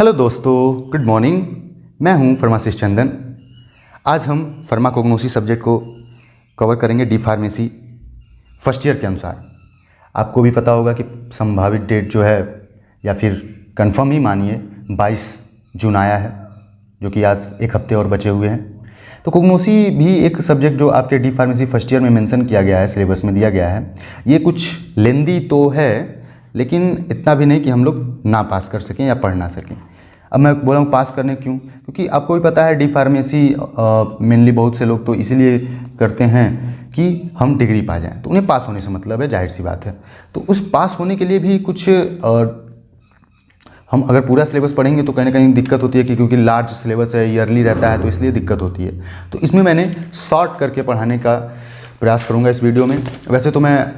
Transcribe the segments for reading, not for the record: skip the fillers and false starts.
Hello दोस्तों, good morning. मैं हूं फार्मासिस्ट चंदन। आज हम फार्माकोग्नोसी सब्जेक्ट को कवर करेंगे डी फार्मेसी फर्स्ट ईयर के अनुसार। आपको भी पता होगा कि संभावित डेट जो है या फिर कंफर्म ही मानिए 22 जून आया है, जो कि आज एक हफ्ते और बचे हुए हैं। तो कोग्नोसी भी एक सब्जेक्ट जो आपके डी फार्मेसी फर्स्ट ईयर में मेंशन किया गया है, सिलेबस में दिया गया है। ये कुछ लेंदी तो है, लेकिन इतना भी नहीं कि हम लोग ना पास कर सकें या पढ़ ना सकें। अब मैं बोला हूँ पास करने क्यों, क्योंकि आपको भी पता है डी फार्मेसी मेनली बहुत से लोग तो इसीलिए करते हैं कि हम डिग्री पा जाएं, तो उन्हें पास होने से मतलब है, जाहिर सी बात है। तो उस पास होने के लिए भी कुछ हम अगर पूरा सिलेबस पढ़ेंगे तो कहीं ना कहीं दिक्कत होती है कि क्योंकि लार्ज सिलेबस है, ईयरली रहता है, तो इसलिए दिक्कत होती है। तो इसमें मैंने शॉर्ट करके पढ़ाने का प्रयास करूँगा इस वीडियो में। वैसे तो मैं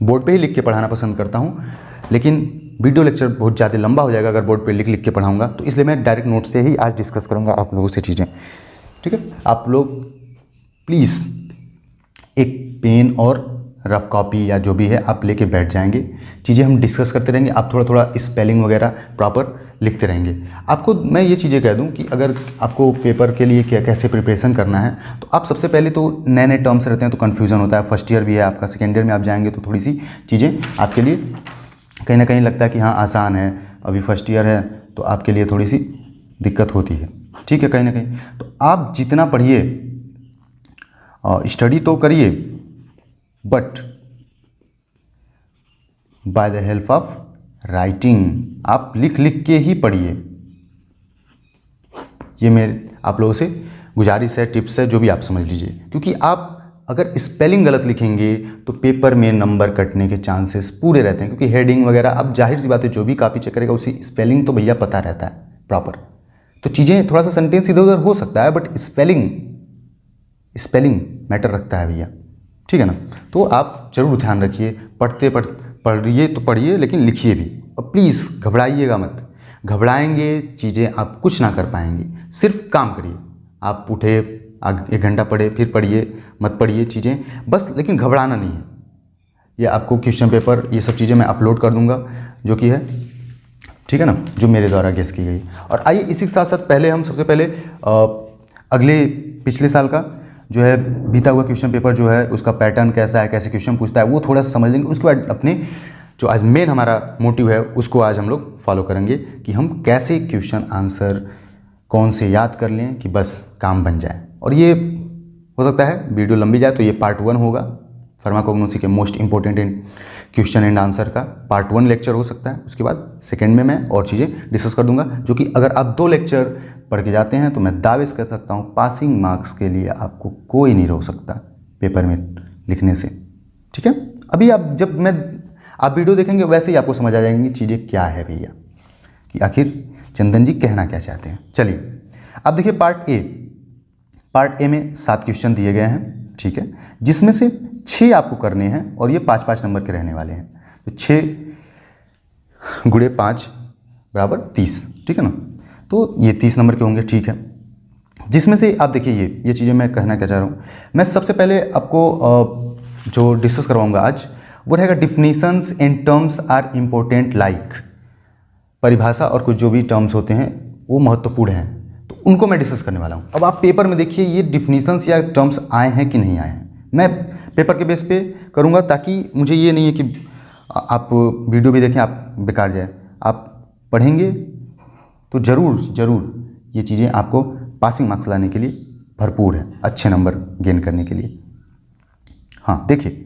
बोर्ड पे ही लिख के पढ़ाना पसंद करता हूँ, लेकिन वीडियो लेक्चर बहुत ज़्यादा लंबा हो जाएगा अगर बोर्ड पे लिख के पढ़ाऊँगा, तो इसलिए मैं डायरेक्ट नोट से ही आज डिस्कस करूँगा आप लोगों से चीज़ें। ठीक है, आप लोग प्लीज़ एक पेन और रफ कॉपी या जो भी है आप लेके बैठ जाएंगे, चीज़ें हम डिस्कस करते रहेंगे। आप थोड़ा थोड़ा स्पेलिंग वगैरह प्रॉपर लिखते रहेंगे। आपको मैं ये चीज़ें कह दूं कि अगर आपको पेपर के लिए क्या कैसे प्रिपरेशन करना है, तो आप सबसे पहले तो नए नए टर्म्स रहते हैं तो कन्फ्यूज़न होता है। फर्स्ट ईयर भी है आपका, सेकेंड ईयर में आप जाएंगे तो थोड़ी सी चीज़ें आपके लिए कहीं ना कहीं लगता है कि हाँ आसान है, अभी फर्स्ट ईयर है तो आपके लिए थोड़ी सी दिक्कत होती है। ठीक है, कहीं ना कहीं तो आप जितना पढ़िए, स्टडी तो करिए, but by the help of writing, आप लिख लिख के ही पढ़िए। ये मेरे आप लोगों से गुजारिश है, टिप्स है, जो भी आप समझ लीजिए। क्योंकि आप अगर स्पेलिंग गलत लिखेंगे तो पेपर में नंबर कटने के चांसेस पूरे रहते हैं, क्योंकि हेडिंग वगैरह अब जाहिर सी बात है जो भी कॉपी चेक करेगा उसी स्पेलिंग तो भैया पता रहता है प्रॉपर। तो चीज़ें थोड़ा सा सेंटेंस इधर उधर हो सकता है, बट स्पेलिंग मैटर रखता है भैया। ठीक है ना, तो आप जरूर ध्यान रखिए। पढ़िए तो पढ़िए, लेकिन लिखिए भी। और प्लीज़ घबराइएगा मत, घबराएंगे चीज़ें आप कुछ ना कर पाएंगे। सिर्फ काम करिए, आप उठे 1 घंटा पढ़े, फिर पढ़िए, मत पढ़िए चीज़ें बस, लेकिन घबराना नहीं है। ये आपको क्वेश्चन पेपर ये सब चीज़ें मैं अपलोड कर दूंगा, जो कि है, ठीक है ना, जो मेरे द्वारा गेस की गई। और आइए इसी के साथ साथ पहले हम सबसे पहले अगले पिछले साल का जो है बीता हुआ क्वेश्चन पेपर जो है उसका पैटर्न कैसा है, कैसे क्वेश्चन पूछता है, वो थोड़ा सा समझ लेंगे। उसके बाद अपने जो आज मेन हमारा मोटिव है उसको आज हम लोग फॉलो करेंगे कि हम कैसे क्वेश्चन आंसर कौन से याद कर लें कि बस काम बन जाए। और ये हो सकता है वीडियो लंबी जाए, तो ये पार्ट 1 होगा फार्माकोग्नोसी के most important question and answer का पार्ट 1 लेक्चर हो सकता है। उसके बाद सेकेंड में मैं और चीज़ें डिस्कस कर दूंगा, जो कि अगर आप 2 लेक्चर पढ़ के जाते हैं तो मैं दावे कर सकता हूँ पासिंग मार्क्स के लिए आपको कोई नहीं रोक सकता पेपर में लिखने से। ठीक है, अभी आप वीडियो देखेंगे वैसे ही आपको समझ आ जाएंगी चीज़ें क्या है भैया, कि आखिर चंदन जी कहना क्या चाहते हैं। चलिए अब देखिए पार्ट ए में 7 क्वेश्चन दिए गए हैं, ठीक है, जिसमें से 6 आपको करने हैं और ये 5-5 नंबर के रहने वाले हैं। तो 6 × 5 = 30, ठीक है ना, तो ये 30 नंबर के होंगे। ठीक है, जिसमें से आप देखिए ये चीज़ें मैं कहना क्या चाह रहा हूँ। मैं सबसे पहले आपको जो डिस्कस करवाऊँगा आज वो रहेगा definitions and terms are important like. परिभाषा और कुछ जो भी टर्म्स होते हैं वो महत्वपूर्ण हैं, तो उनको मैं डिस्कस करने वाला हूँ। अब आप पेपर में देखिए ये डिफिनीशंस या टर्म्स आए हैं कि नहीं आए हैं। मैं पेपर के बेस पे करूँगा, ताकि मुझे ये नहीं है कि आप वीडियो भी देखें आप बेकार जाए। आप पढ़ेंगे तो ज़रूर ये चीज़ें आपको पासिंग मार्क्स लाने के लिए भरपूर है, अच्छे नंबर गेन करने के लिए। हाँ देखिए,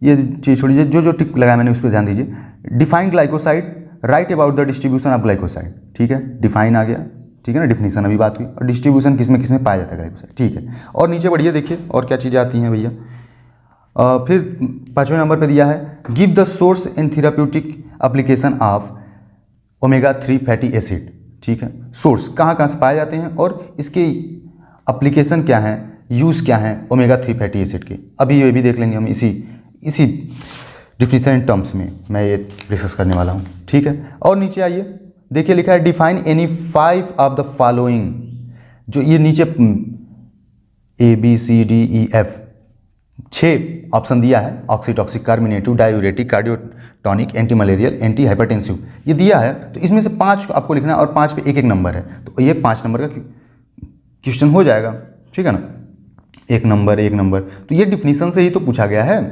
ये चीज़ छोड़िए, जो टिक लगाया मैंने उस पर ध्यान दीजिए। Define glycoside, right about the distribution of glycoside. ठीक है, डिफाइन आ गया, ठीक है ना, डिफिनीशन अभी बात हुई, और डिस्ट्रीब्यूशन किस में पाया जाता है ग्लाइकोसाइड। ठीक है, और नीचे बढ़िए देखिए और क्या चीज़ें आती हैं भैया। फिर 5वें नंबर पे दिया है give the source and therapeutic application of omega-3 fatty acid. ठीक है, सोर्स कहाँ से पाए जाते हैं और इसके एप्लीकेशन क्या है, यूज़ क्या है ओमेगा-3 फैटी एसिड के। अभी ये भी देख लेंगे हम इसी डिफिनीशन टर्म्स में मैं ये डिस्कस करने वाला हूँ। ठीक है, और नीचे आइए देखिए लिखा है define any 5 of the following. जो ये नीचे ABCDEF 6 ऑप्शन दिया है, oxytocic, carminative, diuretic, tonic, anti malarial, anti hypertensive, ये दिया है। तो इसमें से 5 आपको लिखना है और 5 पे एक एक नंबर है, तो ये 5 नंबर का क्वेश्चन हो जाएगा, ठीक है ना। एक नंबर, तो ये डिफिनीशन से ही तो पूछा गया है।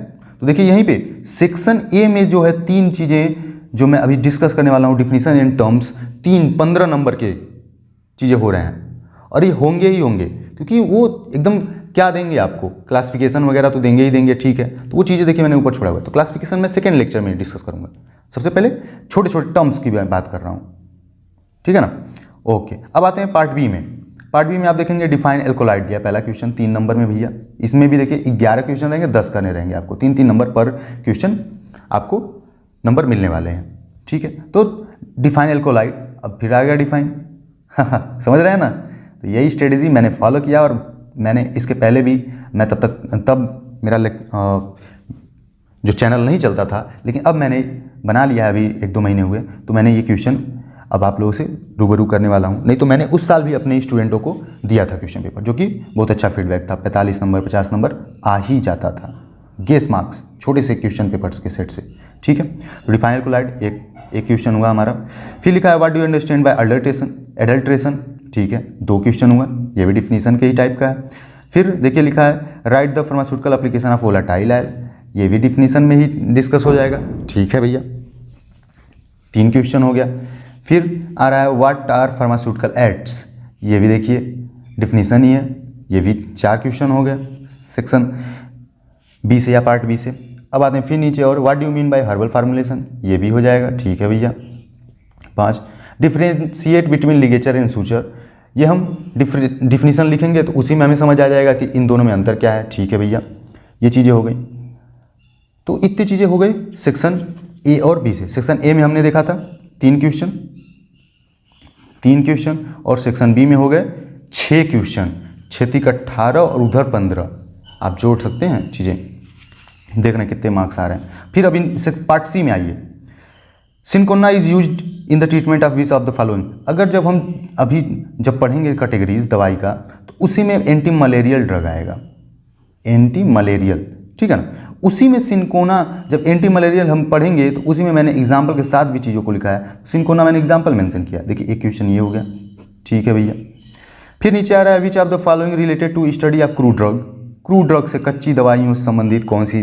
तो देखिए यहीं पे सेक्शन ए में जो है 3 चीज़ें जो मैं अभी डिस्कस करने वाला हूँ, डिफिनीशन एंड टर्म्स, 15 नंबर के चीज़ें हो रहे हैं, और ये होंगे ही होंगे, क्योंकि वो एकदम क्या देंगे आपको, क्लासिफिकेशन वगैरह तो देंगे ही देंगे, ठीक है। तो वो चीज़ें देखिए मैंने ऊपर छोड़ा हुआ है, तो क्लासिफिकेशन में सेकेंड लेक्चर में डिस्कस करूँगा। सबसे पहले छोटे छोटे टर्म्स की बात कर रहा हूँ, ठीक है ना। ओके, अब आते हैं पार्ट बी में। पार्ट बी में आप देखेंगे डिफाइन एल्कोलाइड दिया, पहला क्वेश्चन 3 नंबर में भैया। इसमें भी देखिए 11 क्वेश्चन रहेंगे, 10 करने रहेंगे आपको, 3-3 नंबर पर क्वेश्चन आपको नंबर मिलने वाले हैं, ठीक है। तो डिफाइन एल्कोलाइड, अब फिर आ गया डिफाइन समझ रहे हैं ना। तो यही स्ट्रेटेजी मैंने फॉलो किया, और मैंने इसके पहले भी मैं तब मेरा जो चैनल नहीं चलता था, लेकिन अब मैंने बना लिया है, अभी 1-2 महीने हुए, तो मैंने ये क्वेश्चन अब आप लोगों से रूबरू करने वाला हूँ। नहीं तो मैंने उस साल भी अपने स्टूडेंटों को दिया था क्वेश्चन पेपर, जो कि बहुत अच्छा फीडबैक था, 45 नंबर 50 नंबर आ ही जाता था, गेस मार्क्स छोटे से क्वेश्चन पेपर्स के सेट से, ठीक है। तो डिफाइन एल्कोलाइड एक क्वेश्चन हुआ हमारा। फिर लिखा है what do you understand by adulteration, ठीक है, 2 क्वेश्चन हुआ, ये भी डिफिनीशन के ही टाइप का है। फिर देखिए लिखा है right the pharmaceutical application of volatile oil, ये भी डिफिनीशन में ही डिस्कस हो जाएगा, ठीक है भैया, 3 क्वेश्चन हो गया। फिर आ रहा है व्हाट आर फार्मास्यूटिकल एड्स, ये भी देखिए डिफिनीशन ही है, ये भी 4 क्वेश्चन हो गया सेक्शन बी से या पार्ट बी से। अब आते हैं फिर नीचे, और what do you mean by herbal formulation, ये भी हो जाएगा, ठीक है भैया। 5 differentiate between ligature and suture, ये हम डिफिनीशन लिखेंगे तो उसी में हमें समझ आ जाएगा कि इन दोनों में अंतर क्या है, ठीक है भैया। ये चीज़ें हो गई, तो इतनी चीज़ें हो गई सेक्शन ए और बी से। सेक्शन ए में हमने देखा था 3 क्वेश्चन, और सेक्शन बी में हो गए 6 क्वेश्चन, 6 18 और उधर 15, आप जोड़ सकते हैं चीज़ें, देख रहे हैं कितने मार्क्स आ रहे हैं। फिर अभी पार्ट सी में आइए, cinchona is used in the treatment of which of the following, अगर जब पढ़ेंगे कैटेगरीज दवाई का, तो उसी में एंटी मलेरियल ड्रग आएगा, एंटी मलेरियल, ठीक है ना। उसी में सिनकोना, जब एंटी मलेरियल हम पढ़ेंगे तो उसी में मैंने एग्जाम्पल के साथ भी चीज़ों को लिखा है, सिनकोना मैंने एग्जाम्पल मेंशन किया, देखिए एक क्वेश्चन ये हो गया, ठीक है भैया। फिर नीचे आ रहा है which of the following related to study of crude drug से कच्ची दवाइयों से संबंधित कौन सी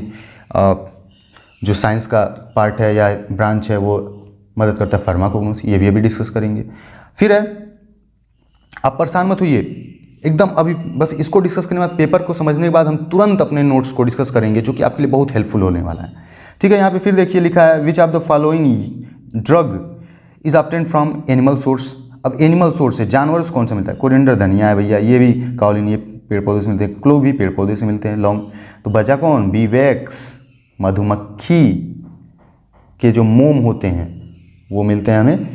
जो साइंस का पार्ट है या ब्रांच है वो मदद करता है फार्माकोग्नोसी, ये भी अभी डिस्कस करेंगे। फिर है, आप परेशान मत होइए एकदम, अभी बस इसको डिस्कस करने के बाद पेपर को समझने के बाद हम तुरंत अपने नोट्स को डिस्कस करेंगे, जो कि आपके लिए बहुत हेल्पफुल होने वाला है, ठीक है। यहाँ पे फिर देखिए लिखा है which of the following drug is obtained from animal source, अब एनिमल सोर्स से जानवर से कौन सा मिलता है, कोरिएंडर धनिया है भैया, ये भी काउलिन, ये पेड़ पौधे से मिलते हैं, क्लोव भी पेड़ पौधे से मिलते हैं, लौंग, तो बचा कौन, बी वैक्स, मधुमक्खी के जो मोम होते हैं वो मिलते हैं हमें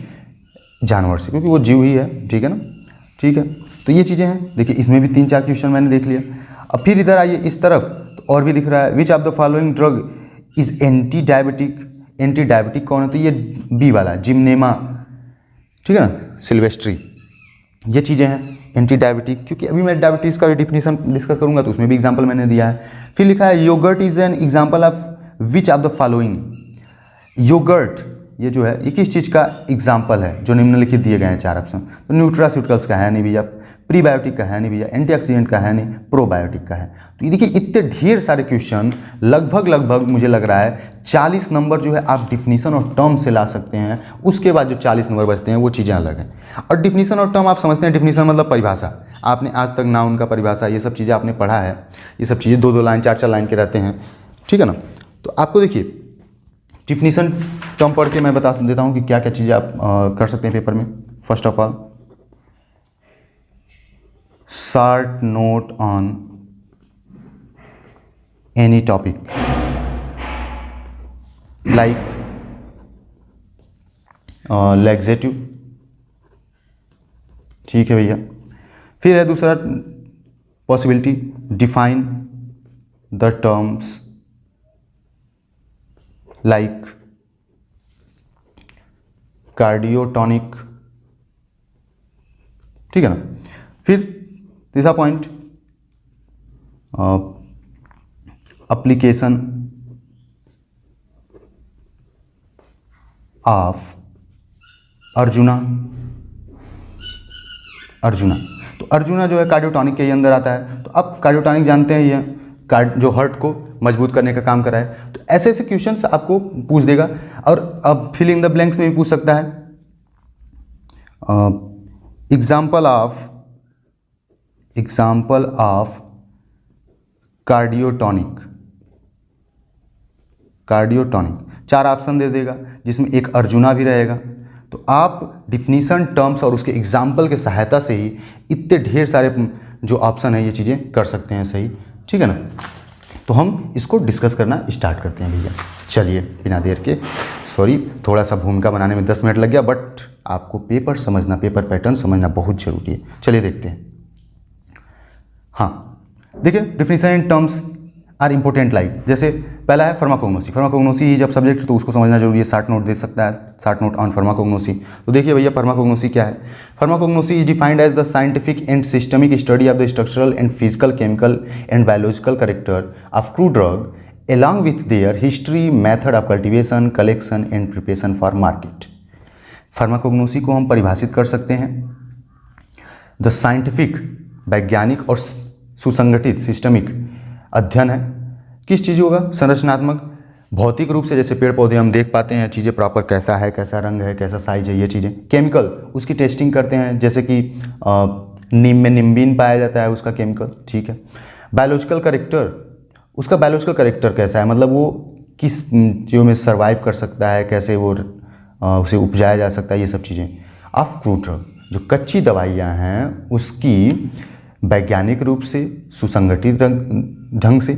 जानवर से, क्योंकि वो जीव ही है, ठीक है ना, ठीक है। तो ये चीज़ें हैं, देखिए इसमें भी 3-4 क्वेश्चन मैंने देख लिया। अब फिर इधर आइए इस तरफ, तो और भी दिख रहा है which of the following drug is anti diabetic कौन है, तो ये बी वाला जिमनेमा, ठीक है ना, सिल्वेस्ट्री, ये चीज़ें हैं एंटी डायबिटिक, क्योंकि अभी मैं डायबिटीज़ का डिफिनीशन डिस्कस करूंगा तो उसमें भी एग्जाम्पल मैंने दिया है। फिर लिखा है yogurt is an example of which of the following, yogurt ये जो है ये किस चीज़ का एग्जाम्पल है, जो निम्नलिखित दिए गए हैं 4 ऑप्शन, तो न्यूट्रास्यूटिकल्स का है नहीं भैया, प्रीबायोटिक का है नहीं भैया, एंटीऑक्सीडेंट का है नहीं, प्रोबायोटिक का है। तो ये देखिए इतने ढेर सारे क्वेश्चन, लगभग मुझे लग रहा है 40 नंबर जो है आप डिफिनीशन और टर्म से ला सकते हैं, उसके बाद जो 40 नंबर बचते हैं वो चीज़ें अलग हैं। और डिफिनीशन और टर्म आप समझते हैं, डिफिनीशन मतलब परिभाषा, आपने आज तक नाउन का परिभाषा ये सब चीज़ें आपने पढ़ा है, ये सब चीज़ें 2-2 लाइन 4-4 लाइन के रहते हैं, ठीक है ना। तो आपको देखिए डिफिनीशन टर्म पढ़ के मैं बता देता हूँ कि क्या क्या चीज़ें आप कर सकते हैं पेपर में। First of all, short note on any topic like laxative, ठीक है भैया। फिर है दूसरा possibility, define the terms like cardiotonic, ठीक है ना। फिर तीसरा point, application of arjuna. Arjuna, तो अर्जुना जो है कार्डियोटॉनिक के ही अंदर आता है। तो अब कार्डियोटॉनिक जानते हैं, ये जो हार्ट को मजबूत करने का काम कराए। तो ऐसे ऐसे क्वेश्चंस आपको पूछ देगा। और अब फिल इन द ब्लैंक्स में भी पूछ सकता है, एग्जाम्पल ऑफ कार्डियोटॉनिक। चार ऑप्शन दे देगा जिसमें एक अर्जुना भी रहेगा। तो आप डिफिनीशन, टर्म्स और उसके एग्जाम्पल के सहायता से ही इतने ढेर सारे जो ऑप्शन है ये चीज़ें कर सकते हैं सही, ठीक है ना। तो हम इसको डिस्कस करना स्टार्ट करते हैं भैया। चलिए बिना देर के, सॉरी थोड़ा सा भूमिका बनाने में 10 मिनट लग गया, बट आपको पेपर समझना, पेपर पैटर्न समझना बहुत ज़रूरी है। चलिए देखते हैं। हाँ देखिए, definition and terms are important, like जैसे पहला है फार्माकोग्नोसी। फार्माकोग्नोसी जब सब्जेक्ट तो उसको समझना जरूरी है। 60 नोट दे सकता है, 60 नोट ऑन फार्माकोग्नोसी। तो देखिए भैया, फार्माकोग्नोसी क्या है। Pharmacognosy is defined as the scientific and systemic study of the structural and physical, chemical and biological character of crude drug along with their history, method of cultivation, collection and preparation for market। Pharmacognosy को हम परिभाषित कर सकते हैं the scientific, वैज्ञानिक और सुसंगठित systemic अध्ययन है किस चीज़ों का, संरचनात्मक, भौतिक रूप से, जैसे पेड़ पौधे हम देख पाते हैं चीज़ें प्रॉपर कैसा है, कैसा रंग है, कैसा साइज है, ये चीज़ें। केमिकल, उसकी टेस्टिंग करते हैं, जैसे कि नीम में निम्बिन पाया जाता है, उसका केमिकल, ठीक है। बायोलॉजिकल कैरेक्टर, उसका बायोलॉजिकल कैरेक्टर कैसा है, मतलब वो किस चीज़ों में सर्वाइव कर सकता है, कैसे वो उसे उपजाया जा सकता है, ये सब चीज़ें। ऑफ क्रू ड्रग, जो कच्ची दवाइयाँ हैं उसकी वैज्ञानिक रूप से, सुसंगठित ढंग से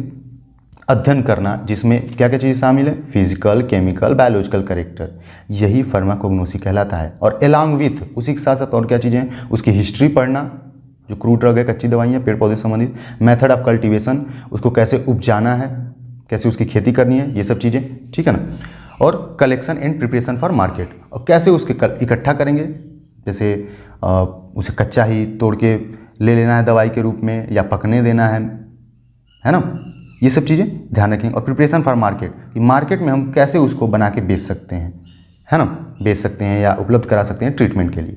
अध्ययन करना, जिसमें क्या क्या चीज़ शामिल है, फिजिकल, केमिकल, बायोलॉजिकल कैरेक्टर, यही फार्माकोग्नोसी कहलाता है। और एलॉन्ग विथ, उसी के साथ साथ और क्या चीज़ें हैं, उसकी हिस्ट्री पढ़ना, जो क्रू ड्रग है, कच्ची दवाइयाँ, पेड़ पौधे संबंधित, मेथड ऑफ कल्टीवेशन, उसको कैसे उपजाना है, कैसे उसकी खेती करनी है, ये सब चीज़ें, ठीक है ना। और collection and preparation for market, और कैसे उसके इकट्ठा करेंगे, जैसे उसे कच्चा ही तोड़ के ले लेना है दवाई के रूप में, या पकने देना है ना, ये सब चीज़ें ध्यान रखेंगे। और प्रिपरेशन फॉर मार्केट, कि मार्केट में हम कैसे उसको बना के बेच सकते हैं, है ना, बेच सकते हैं या उपलब्ध करा सकते हैं ट्रीटमेंट के लिए।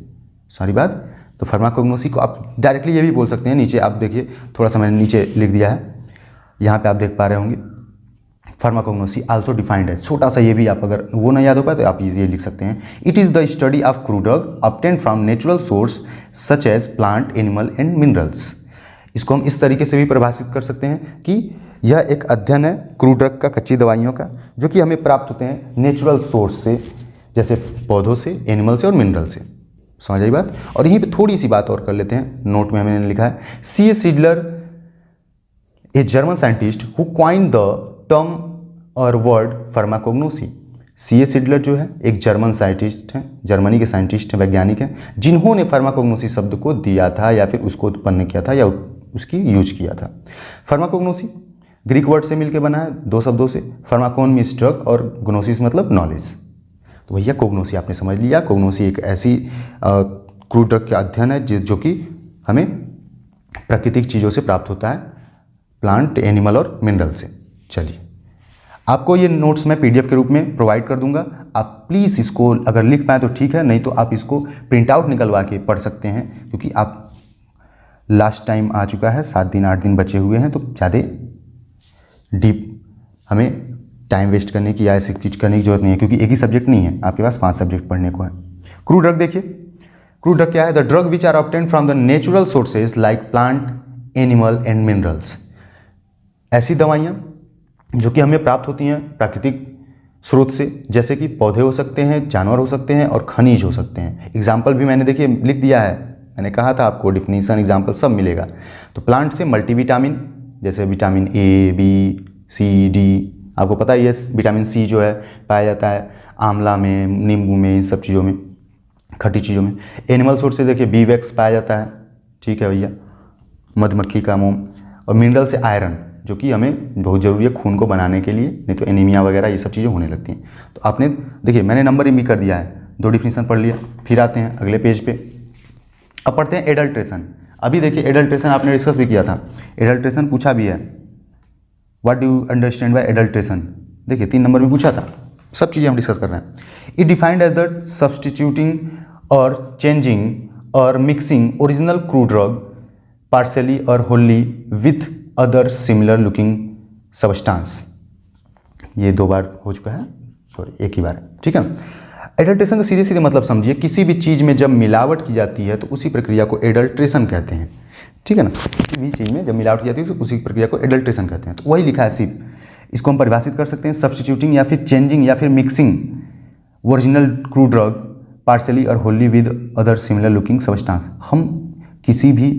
सारी बात। तो फार्माकोग्नोसी को आप डायरेक्टली ये भी बोल सकते हैं, नीचे आप देखिए, थोड़ा सा मैंने नीचे लिख दिया है, यहाँ पे आप देख पा रहे होंगे, फार्माकोग्नोसी आल्सो डिफाइंड है, छोटा सा ये भी, आप अगर वो नहीं याद हो पाए तो आप ये लिख सकते हैं। It is the study of crude drug obtained from natural source such as plant, animal and minerals. इसको हम इस तरीके से भी परिभाषित कर सकते हैं कि यह एक अध्ययन है क्रू ड्रग का, कच्ची दवाइयों का, जो कि हमें प्राप्त होते हैं नेचुरल सोर्स से, जैसे पौधों से, एनिमल से और मिनरल से। समझ आई बात। और यहीं पे थोड़ी सी बात और कर लेते हैं, नोट में मैंने लिखा है, C.A. Seidler, a German scientist who coined the term और वर्ड फार्माकोग्नोसी। C.A. सिडलर जो है एक जर्मन साइंटिस्ट हैं, जर्मनी के साइंटिस्ट हैं, वैज्ञानिक हैं, जिन्होंने फार्माकोग्नोसी शब्द को दिया था या फिर उसको उत्पन्न किया था या उसकी यूज किया था। फार्माकोग्नोसी ग्रीक वर्ड से मिलकर बना है, 2 शब्दों से, फार्माकोन मीन्स ड्रग और ग्नोसिस मतलब नॉलेज। तो भैया कोग्नोसी आपने समझ लिया। कोग्नोसी एक ऐसी क्रू ड्रग का अध्ययन है जो कि हमें प्राकृतिक चीज़ों से प्राप्त होता है, प्लांट, एनिमल और मिनरल से। चलिए, आपको ये नोट्स मैं PDF के रूप में प्रोवाइड कर दूंगा, आप प्लीज़ इसको अगर लिख पाए तो ठीक है, नहीं तो आप इसको प्रिंट आउट निकलवा के पढ़ सकते हैं, क्योंकि आप लास्ट टाइम आ चुका है, 7 दिन 8 दिन बचे हुए हैं, तो ज़्यादा डीप हमें टाइम वेस्ट करने की या ऐसी चीज करने की जरूरत नहीं है, क्योंकि एक ही सब्जेक्ट नहीं है, आपके पास 5 सब्जेक्ट पढ़ने को है। क्रू ड्रग देखिए, क्रू ड्रग क्या है, the drug which are obtained from the natural sources like plant, animal and minerals. ऐसी दवाइयाँ जो कि हमें प्राप्त होती हैं प्राकृतिक स्रोत से, जैसे कि पौधे हो सकते हैं, जानवर हो सकते हैं और खनिज हो सकते हैं। एग्जाम्पल भी मैंने देखिए लिख दिया है, मैंने कहा था आपको डिफिनीशन, एग्जाम्पल सब मिलेगा। तो प्लांट से मल्टीविटामिन, जैसे vitamin A, B, C, D, आपको पता ही है विटामिन C जो है पाया जाता है आंवला में, नींबू में, इन सब चीज़ों में, खट्टी चीज़ों में। एनिमल सोर्स से देखिए बी वैक्स पाया जाता है, ठीक है भैया, मधुमक्खी का मोम। और मिनरल से आयरन, जो कि हमें बहुत ज़रूरी है खून को बनाने के लिए, नहीं तो एनीमिया वगैरह ये सब चीज़ें होने लगती हैं। तो आपने देखिए मैंने नंबरिंग भी कर दिया है, 2 डिफिनीशन पढ़ लिया। फिर आते हैं अगले पेज पे, अब पढ़ते हैं एडल्ट्रेशन। अभी देखिए एडल्ट्रेशन आपने डिस्कस भी किया था, एडल्ट्रेशन पूछा भी है, what do you understand by adulteration, देखिए 3 नंबर में पूछा था। सब चीज़ें हम डिस्कस कर रहे हैं। It defined as the substituting और चेंजिंग और mixing original crude drug partially और wholly with other similar looking substance. ये 2 बार हो चुका है, सॉरी एक ही बार है, ठीक है ना। एडल्ट्रेशन का सीधे सीधे मतलब समझिए, किसी भी चीज़ में जब मिलावट की जाती है तो उसी प्रक्रिया को एडल्ट्रेशन कहते हैं, ठीक है ना। किसी भी चीज़ में जब मिलावट की जाती है तो उसी प्रक्रिया को एडल्ट्रेशन कहते हैं। तो वही लिखा है सिर्फ। इसको हम परिभाषित कर सकते हैं सब्स्टिट्यूटिंग या फिर चेंजिंग या फिर mixing original crude drug partially और wholly with other similar looking substance. हम किसी भी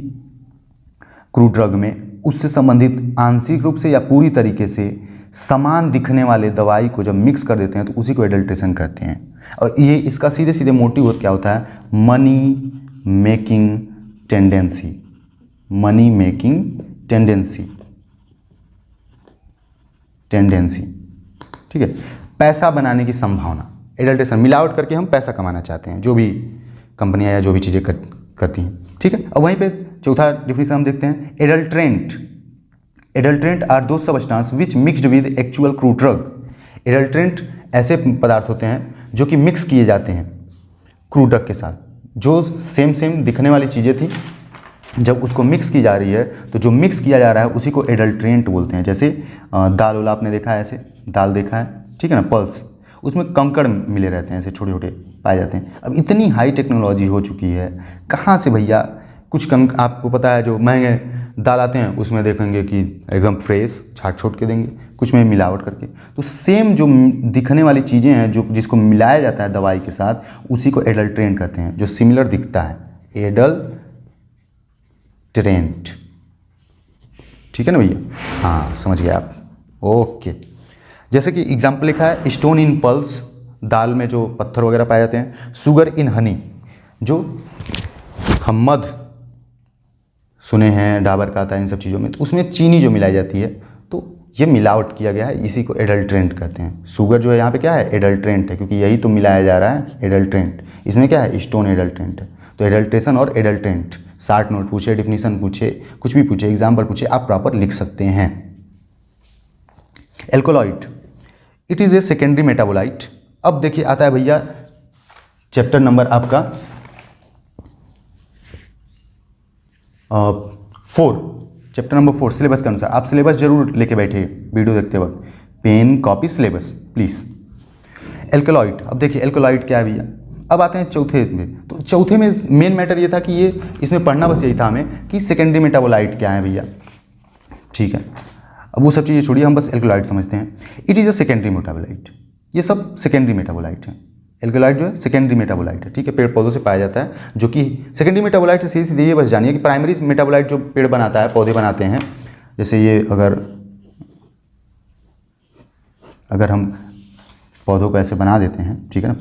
क्रूड ड्रग में उससे संबंधित आंशिक रूप से या पूरी तरीके से समान दिखने वाले दवाई को जब मिक्स कर देते हैं तो उसी को एडल्ट्रेशन कहते हैं। और ये इसका सीधे सीधे मोटिव क्या होता है, money making tendency, money making tendency, ठीक है, पैसा बनाने की संभावना। एडल्ट्रेशन मिलावट करके हम पैसा कमाना चाहते हैं, जो भी कंपनियां या जो भी चीज़ें करती हैं, ठीक है। और वहीं पे चौथा डिफिनेशन हम देखते हैं, एडल्ट्रेंट। एडल्ट्रेंट आर दो substance which mixed with actual crude drug. Adulterant ऐसे पदार्थ होते हैं जो कि मिक्स किए जाते हैं क्रूड ड्रग के साथ, जो सेम दिखने वाली चीज़ें थी, जब उसको मिक्स की जा रही है तो जो मिक्स किया जा रहा है उसी को एडल्ट्रेंट बोलते हैं। जैसे दाल वाला आपने देखा है, ऐसे दाल देखा है, ठीक है ना, पल्स, उसमें कंकड़ मिले रहते हैं, ऐसे छोटे छोटे पाए जाते हैं। अब इतनी हाई टेक्नोलॉजी हो चुकी है, कहाँ से भैया कुछ आपको पता है जो महंगे दाल आते हैं उसमें देखेंगे कि एकदम फ्रेश छाट छोट के देंगे, कुछ में मिलावट करके। तो सेम जो दिखने वाली चीज़ें हैं जो जिसको मिलाया जाता है दवाई के साथ, उसी को एडल्ट्रेंट कहते हैं, जो सिमिलर दिखता है, एडल्ट्रेंट, ठीक है ना भैया। हाँ समझ गए आप, ओके। जैसे कि एग्जाम्पल लिखा है, स्टोन इन पल्स, दाल में जो पत्थर वगैरह पाए जाते हैं। शुगर इन हनी, जो हम मध सुने हैं डाबर का आता है इन सब चीज़ों में, तो उसमें चीनी जो मिलाई जाती है, तो ये मिलावट किया गया है, इसी को एडल्ट्रेंट कहते हैं। शुगर जो है यहाँ पे क्या है, एडल्ट्रेंट है, क्योंकि यही तो मिलाया जा रहा है, एडल्ट्रेंट। इसमें क्या है, स्टोन एडल्ट्रेंट है। तो एडल्ट्रेशन और एडल्ट्रेंट, 60 नोट पूछे, डिफिनीशन पूछे, कुछ भी पूछे, एग्जाम्पल पूछे, आप प्रॉपर लिख सकते हैं। Alkaloid, it is a secondary metabolite. अब देखिए आता है भैया चैप्टर नंबर आपका 4, चैप्टर नंबर 4 सिलेबस के अनुसार। आप सिलेबस जरूर लेके बैठे वीडियो देखते वक्त, pen copy syllabus please. Alkaloid, अब देखिए एल्कोलॉइड क्या है भैया। अब आते हैं चौथे में। तो चौथे में मेन मैटर ये था कि ये इसमें पढ़ना बस यही था हमें कि सेकेंडरी मेटाबोलाइट क्या है भैया, ठीक है। अब वो सब चीज़ें छोड़िए, हम बस एल्कोलॉइड समझते हैं। It is a secondary metabolite, ये सब सेकेंडरी मेटाबोलाइट है। एल्कोलॉइड जो है सेकेंडरी मेटाबोलाइट है, ठीक है, पेड़ पौधों से पाया जाता है, जो कि सेकेंडरी मेटाबोलाइट से सीधे सीधे ये बस जानिए कि प्राइमरी मेटाबोलाइट जो पेड़ बनाता है, पौधे बनाते हैं, जैसे ये अगर हम पौधों को ऐसे बना देते हैं, ठीक है ना,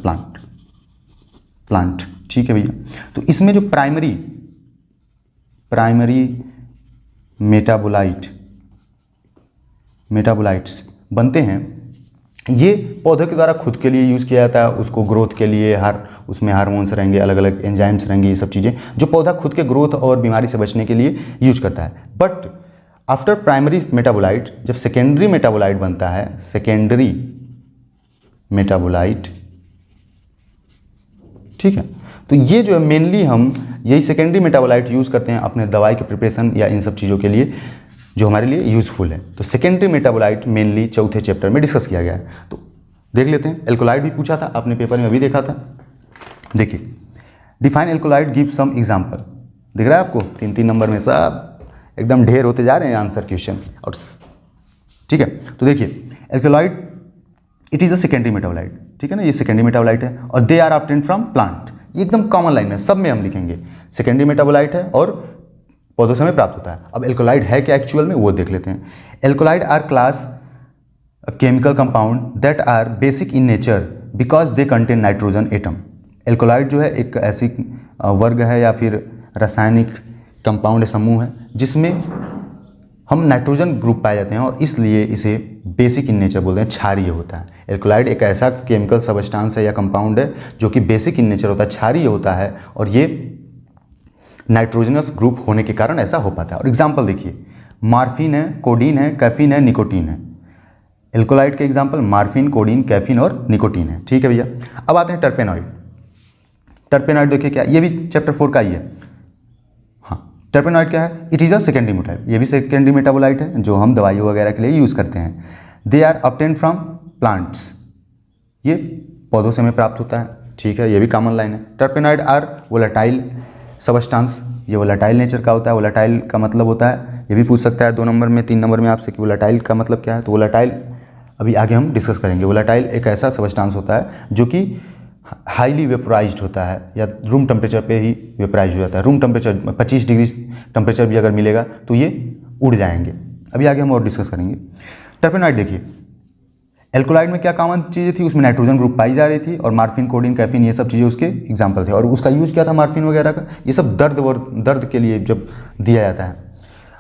प्लांट, ठीक है भैया। तो इसमें जो प्राइमरी मेटाबोलाइट्स बनते हैं, ये पौधे के द्वारा खुद के लिए यूज़ किया जाता है, उसको ग्रोथ के लिए उसमें हार्मोन्स रहेंगे, अलग अलग एंजाइम्स रहेंगे, ये सब चीज़ें जो पौधा खुद के ग्रोथ और बीमारी से बचने के लिए यूज करता है। बट आफ्टर प्राइमरी मेटाबोलाइट, जब सेकेंडरी मेटाबोलाइट बनता है, सेकेंडरी मेटाबोलाइट, ठीक है, तो ये जो है मेनली हम यही सेकेंडरी मेटाबोलाइट यूज़ करते हैं अपने दवाई के प्रिपरेशन या इन सब चीज़ों के लिए, जो हमारे लिए यूज़फुल है। तो सेकेंडरी मेटाबोलाइट मेनली चौथे चैप्टर में डिस्कस किया गया है। तो देख लेते हैं। एल्कोलॉइड भी पूछा था आपने पेपर में, अभी देखा था। देखिए, define alkaloid, give some example. दिख रहा है आपको 3-3 नंबर में सब एकदम ढेर होते जा रहे हैं आंसर क्वेश्चन, और ठीक है। तो देखिए alkaloid, it is a secondary metabolite, ठीक है ना, ये सेकेंडरी मेटाबोलाइट है, और they are obtained from plant. ये एकदम कॉमन लाइन है, सब में हम लिखेंगे सेकेंडरी मेटाबोलाइट है और पौधों से हमें प्राप्त होता है। अब एल्कोलॉइड है क्या एक्चुअल में, वो देख लेते हैं। Alkaloid are class chemical compound that are basic in nature because they contain nitrogen atom. Alkaloid जो है एक ऐसी वर्ग है या फिर रासायनिक कंपाउंड समूह है जिसमें हम नाइट्रोजन ग्रुप पाए जाते हैं, और इसलिए इसे बेसिक इन नेचर बोलते हैं, क्षारीय होता है। एल्कोलॉइड एक ऐसा केमिकल सब्सटेंस है या कंपाउंड है जो कि बेसिक इन नेचर होता है, क्षारीय होता है, और ये नाइट्रोजनस ग्रुप होने के कारण ऐसा हो पाता है। और एग्जाम्पल देखिए, मार्फिन है, कोडीन है, कैफीन है, निकोटीन है। एल्कोलाइड के एग्जाम्पल मार्फिन, कोडीन, कैफीन और निकोटीन है। ठीक है भैया। अब आते हैं टर्पेनॉइड। टर्पेनॉइड देखिए क्या, ये भी चैप्टर 4 का ही है। हाँ, टर्पेनॉइड क्या है? It is a secondary metabolite, ये भी सेकेंडरी मेटाबोलाइट है जो हम दवाइयों वगैरह के लिए यूज़ करते हैं। They are obtained from plants, ये पौधों से हमें प्राप्त होता है। ठीक है, ये भी कॉमन लाइन है। टर्पेनॉइड आर वोलेटाइल सबस्टांस, ये वोलेटाइल नेचर का होता है। वोलेटाइल का मतलब होता है, ये भी पूछ सकता है 2 नंबर में 3 नंबर में आपसे कि वोलेटाइल का मतलब क्या है। तो वोलेटाइल अभी आगे हम डिस्कस करेंगे। वोलेटाइल एक ऐसा सबस्टांस होता है जो कि हाईली वेपोराइज्ड होता है या रूम टेम्परेचर पे ही वेपोराइज हो जाता है। रूम टेम्परेचर 25 डिग्री टेम्परेचर भी अगर मिलेगा तो ये उड़ जाएंगे। अभी आगे हम और डिस्कस करेंगे। टर्पेनॉइड देखिए, एल्कोलाइड में क्या कॉमन चीज़ें थी, उसमें नाइट्रोजन ग्रुप पाई जा रही थी और मार्फिन, कोडीन, कैफीन ये सब चीज़ें उसके एग्जाम्पल थे। और उसका यूज क्या था मार्फिन वगैरह का, ये सब दर्द के लिए जब दिया जाता है।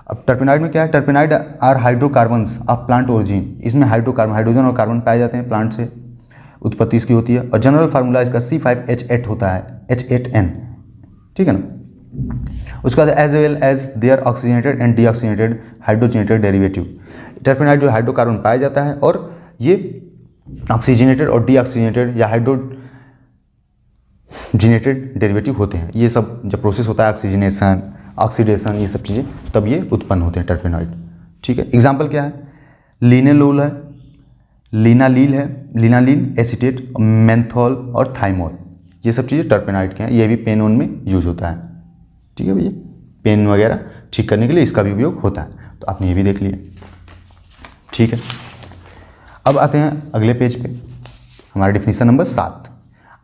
अब टर्पेनॉइड में क्या है? Terpenoid are hydrocarbons of plant origin, इसमें हाइड्रोजन और कार्बन पाए जाते हैं, प्लांट से उत्पत्ति इसकी होती है। और जनरल फार्मूला इसका C5H8 होता है, H8N। ठीक है ना। उसके बाद as well as their oxygenated and deoxygenated hydrogenated derivative. Terpenoid जो हाइड्रोकार्बन पाया जाता है और ये ऑक्सीजनेटेड और डीऑक्सीजनेटेड या हाइड्रोजनेटेड डेरिवेटिव होते हैं। ये सब जब प्रोसेस होता है ऑक्सीजनेशन, ऑक्सीडेशन, ये सब चीज़ें, तब ये उत्पन्न होते हैं टर्पेनॉइड। ठीक है, एग्जाम्पल क्या है? लिनेलोल है, लिनालील है, लिनालीन एसीटेट, मेंथोल और थाइमोल, ये सब चीज़ें टर्पेनॉइड के हैं। ये भी पेन ओन में यूज होता है। ठीक है भैया, पेन वगैरह ठीक करने के लिए इसका भी उपयोग होता है, तो आपने ये भी देख लिया। ठीक है, अब आते हैं अगले पेज पे, हमारा डेफिनेशन नंबर 7।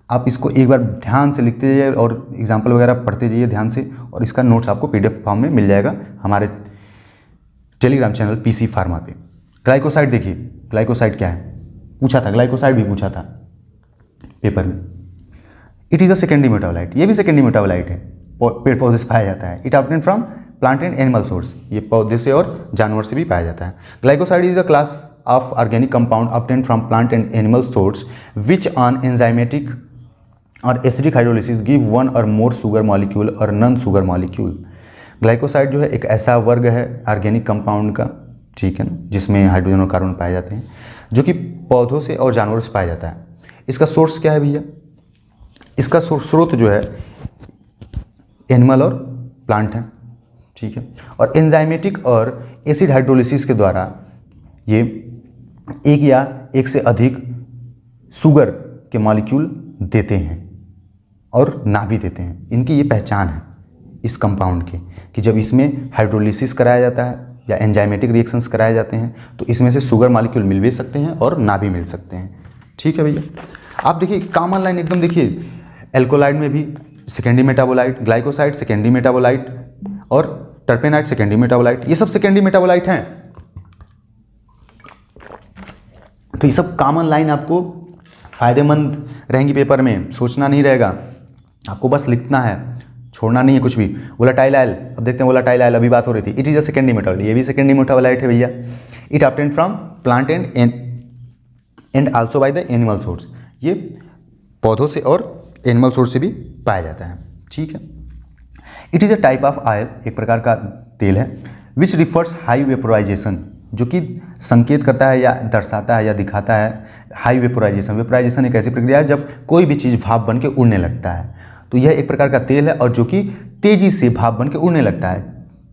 आप इसको एक बार ध्यान से लिखते जाइए और एग्जाम्पल वगैरह पढ़ते जाइए ध्यान से, और इसका नोट्स आपको PDF फॉर्म में मिल जाएगा हमारे टेलीग्राम चैनल PC फार्मा पे। ग्लाइकोसाइड देखिए, ग्लाइकोसाइड क्या है? पूछा था, ग्लाइकोसाइड भी पूछा था पेपर में। It is a secondary metabolite, ये भी सेकेंडरी मेटाबोलाइट है, पेड़ पौधे से पाया जाता है। It obtained from plant and animal source, ये पौधे से और जानवर से भी पाया जाता है। Glycoside is a class of organic compound obtained from plant and animal source which on enzymatic or acidic hydrolysis give one or more sugar molecule or non sugar molecule। Glycoside जो है एक ऐसा वर्ग है ऑर्गेनिक कंपाउंड का, ठीक है ना, जिसमें हाइड्रोजन और कार्बन पाए जाते हैं, जो कि पौधों से और जानवरों से पाया जाता है। इसका सोर्स क्या है भैया? इसका स्रोत जो है एनिमल और प्लांट है। ठीक है, और एंजाइमेटिक और एसिड हाइड्रोलिसिस के द्वारा ये एक या एक से अधिक शुगर के मॉलिक्यूल देते हैं और ना भी देते हैं। इनकी ये पहचान है इस कंपाउंड की, कि जब इसमें हाइड्रोलिसिस कराया जाता है या एंजाइमेटिक रिएक्शंस कराए जाते हैं तो इसमें से शुगर मॉलिक्यूल मिल भी सकते हैं और ना भी मिल सकते हैं। ठीक है भैया, आप देखिए कॉमन लाइन एकदम देखिए, एल्कोलाइड में भी secondary metabolite, glycoside secondary metabolite और टर्पेनाइड सेकेंडरी मेटाबोलाइट, ये सब सेकेंडरी मेटाबोलाइट हैं। तो ये सब कॉमन लाइन आपको फ़ायदेमंद रहेंगी, पेपर में सोचना नहीं रहेगा, आपको बस लिखना है, छोड़ना नहीं है कुछ भी। वोलेटाइल आयल, अब देखते हैं वोलेटाइल आयल, अभी बात हो रही थी। It is a secondary metabolite, ये भी सेकेंडरी मेटाबोलाइट है भैया। It obtained from plant and also by the animal source, ये पौधों से और एनिमल सोर्स से भी पाया जाता है। ठीक है, it is a type of oil, एक प्रकार का तेल है, विच रिफर्स हाई वेपोराइजेशन, जो कि संकेत करता है या दर्शाता है या दिखाता है हाई वेपोराइजेशन। वेपोराइजेशन एक ऐसी प्रक्रिया है जब कोई भी चीज़ भाप बन के उड़ने लगता है, तो यह एक प्रकार का तेल है और जो कि तेज़ी से भाप बन के उड़ने लगता है।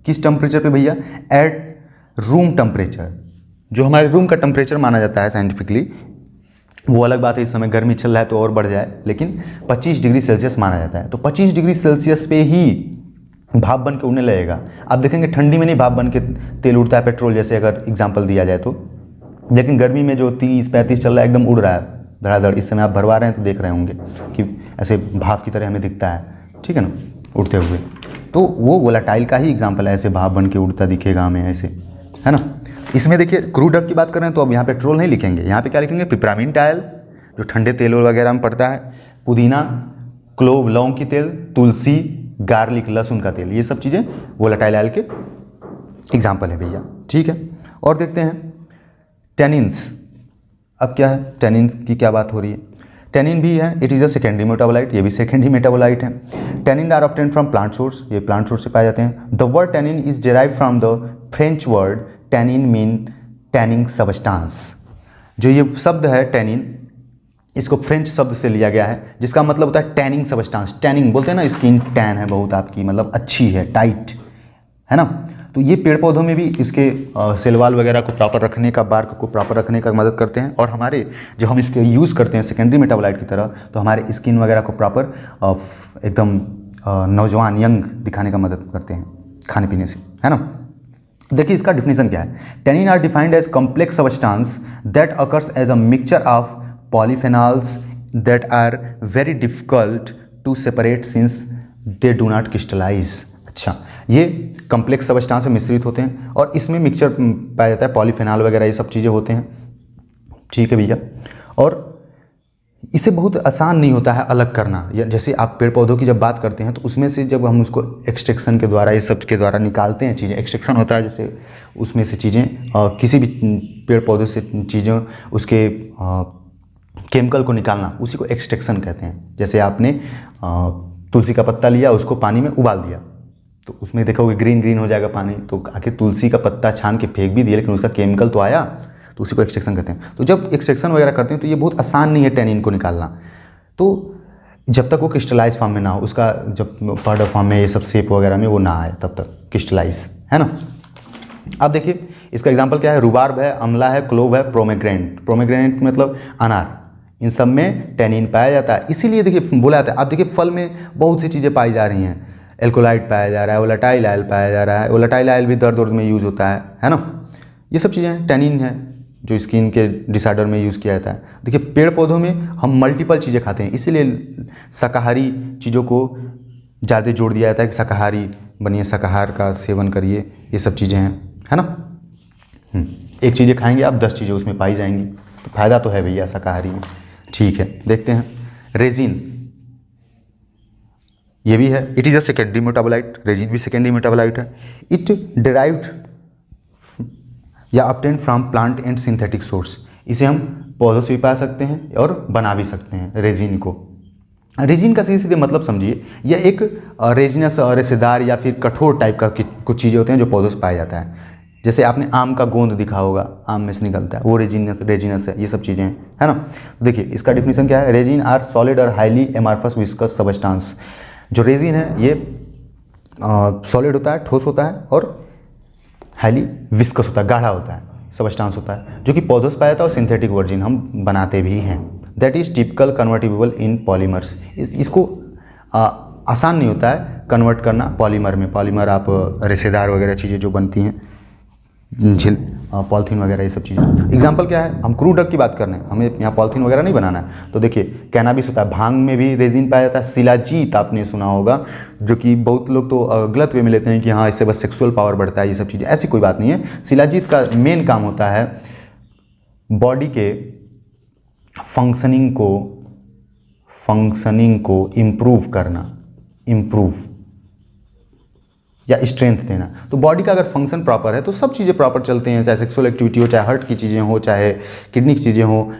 किस टेम्परेचर पे भैया? एट रूम टेम्परेचर, जो हमारे रूम का टेम्परेचर माना जाता है साइंटिफिकली, वो अलग बात है, इस समय गर्मी चल रहा है तो और बढ़ जाए, लेकिन 25 डिग्री सेल्सियस माना जाता है। तो 25 डिग्री सेल्सियस पे ही भाप बन के उड़ने लगेगा। आप देखेंगे ठंडी में नहीं भाप बन के तेल उड़ता है, पेट्रोल जैसे अगर एग्जांपल दिया जाए तो, लेकिन गर्मी में जो 30-35 चल रहा है, एकदम उड़ रहा है धड़ाधड़, इस समय आप भरवा रहे हैं तो देख रहे होंगे कि ऐसे भाप की तरह हमें दिखता है, ठीक है ना, उड़ते हुए। तो वो वोलेटाइल का ही एग्जाम्पल है, ऐसे भाप बन के उड़ता दिखेगा हमें ऐसे, है ना। इसमें देखिए क्रूड ऑयल की बात कर रहे हैं तो अब यहाँ पेट्रोल नहीं लिखेंगे, यहाँ पे क्या लिखेंगे? पिपरामिंट ऑयल, जो ठंडे तेल वगैरह में पड़ता है, पुदीना, क्लोव लौंग की तेल, तुलसी, गार्लिक लहसुन का तेल, ये सब चीज़ें वोलेटाइल ऑयल के एग्जाम्पल है भैया। ठीक है, और देखते हैं टेनिन्स। अब क्या है, टेनिन की क्या बात हो रही है? टेनिन भी है, it is a secondary metabolite, ये भी सेकेंडरी मेटाबोलाइट है। Tannin are obtained from plant source, ये प्लांट सोर्स से पाए जाते हैं। The word tannin is derive from the French word tannin mean tanning substance. जो ये शब्द है टैनिन, इसको फ्रेंच शब्द से लिया गया है, जिसका मतलब होता है टैनिंग सबस्टांस। टैनिंग बोलते हैं ना, स्किन टैन है बहुत आपकी, मतलब अच्छी है, टाइट है ना। तो ये पेड़ पौधों में भी इसके सेल वॉल वगैरह को प्रॉपर रखने का, बार्क को प्रॉपर रखने का मदद करते हैं। और हमारे जो हम इसके यूज़ करते हैं सेकेंडरी मेटाबोलाइट की तरह, तो हमारे स्किन वगैरह को प्रॉपर एकदम नौजवान यंग दिखाने का मदद करते हैं खाने पीने से, है ना। देखिए इसका डिफिनेशन क्या है। Tannin are defined as complex substance that occurs as a mixture of polyphenols that are very difficult to separate since they do not crystallize. अच्छा, ये कॉम्प्लेक्स सबस्टांस से मिश्रित होते हैं और इसमें मिक्सचर पाया जाता है, पॉलीफेनॉल वगैरह ये सब चीज़ें होते हैं, ठीक है भैया। और इसे बहुत आसान नहीं होता है अलग करना। या जैसे आप पेड़ पौधों की जब बात करते हैं तो उसमें से जब हम उसको एक्सट्रैक्शन के द्वारा, ये सब के द्वारा निकालते हैं चीज़ें, एक्सट्रैक्शन होता है जैसे उसमें से चीज़ें, किसी भी पेड़ पौधे से चीज़ें, उसके केमिकल को निकालना, उसी को एक्सट्रैक्शन कहते हैं। जैसे आपने तुलसी का पत्ता लिया, उसको पानी में उबाल दिया, तो उसमें देखोगे ग्रीन ग्रीन हो जाएगा पानी, तो आखिर तुलसी का पत्ता छान के फेंक भी दिया, लेकिन उसका केमिकल तो आया, तो उसी को एक्सट्रैक्शन कहते हैं। तो जब एक्सट्रैक्शन वगैरह करते हैं तो ये बहुत आसान नहीं है टैनिन को निकालना। तो जब तक वो क्रिस्टलाइज फॉर्म में ना हो, उसका जब पाउडर फॉर्म में ये सब शेप वगैरह में वो ना आए, तब तक क्रिस्टलाइज, है ना। अब देखिए इसका एग्जांपल क्या है। रुबार्ब है, अमला है, क्लोव है, प्रोमेग्रेनेट। प्रोमेग्रेनेट मतलब अनार, इन सब में टैनिन पाया जाता है। इसीलिए देखिए बोला जाता है, आप देखिए फल में बहुत सी चीज़ें पाई जा रही हैं। एल्कोलाइड पाया जा रहा है, वोलेटाइल आयल पाया जा रहा है। वोलेटाइल आयल भी दर्द में यूज़ होता है ना। ये सब चीज़ें टैनिन है जो स्किन के डिसऑर्डर में यूज़ किया जाता है। देखिए पेड़ पौधों में हम मल्टीपल चीज़ें खाते हैं, इसीलिए शाकाहारी चीज़ों को ज़्यादा जोड़ दिया जाता है कि शाकाहारी बनिए, शाकाहार का सेवन करिए, ये सब चीज़ें हैं, है ना। एक चीज़ें खाएंगे आप, 10 चीज़ें उसमें पाई जाएंगी, तो फ़ायदा तो है भैया शाकाहारी में। ठीक है, देखते हैं रेजिन, ये भी है। It is a secondary metabolite, resin भी सेकेंडरी मेटाबोलाइट है। इट डिराइव्ड या obtained from plant and synthetic source. इसे हम पौधों से भी पा सकते हैं और बना भी सकते हैं रेजिन को। रेजिन का सीधे सीधे मतलब समझिए, यह एक रेजिनस रेशेदार या फिर कठोर टाइप का कुछ चीज़ें होते हैं जो पौधों से पाया जाता है। जैसे आपने आम का गोंद दिखा होगा, आम में से निकलता है, वो रेजिनस है। ये सब चीज़ें हैं, है ना। देखिए इसका डिफिनेशन क्या है। रेजिन आर सॉलिड और हाईली एमार्फस विस्कस सबस्टांस। जो रेजिन है ये सॉलिड होता है, ठोस होता है, और हाईली विस्कस होता है, गाढ़ा होता है, सबस्टांस होता है, जो कि पौधों से पाया जाता है। और सिंथेटिक वर्जिन हम बनाते भी हैं। That is typical convertible in polymers. इसको आसान नहीं होता है कन्वर्ट करना पॉलीमर में। पॉलीमर आप रेशेदार वगैरह चीज़ें जो बनती हैं, झिल पॉलीथीन वगैरह, ये सब चीज़ें। एग्जाम्पल क्या है, हम क्रूड ड्रग की बात कर रहे हैं, हमें यहाँ पॉलीथीन वगैरह नहीं बनाना है। तो देखिए कैनाबिस होता है, भांग में भी रेजिन पाया जाता है। शिलाजीत आपने सुना होगा, जो कि बहुत लोग तो गलत वे में लेते हैं कि हाँ इससे बस सेक्सुअल पावर बढ़ता है, ये सब चीज़ें। ऐसी कोई बात नहीं है। शिलाजीत का मेन काम होता है बॉडी के फंक्शनिंग को इम्प्रूव करना, या स्ट्रेंथ देना। तो बॉडी का अगर फंक्शन प्रॉपर है तो सब चीज़ें प्रॉपर चलते हैं, चाहे सेक्सुअल एक्टिविटी हो, चाहे हार्ट की चीज़ें हो, चाहे किडनी की चीज़ें हो,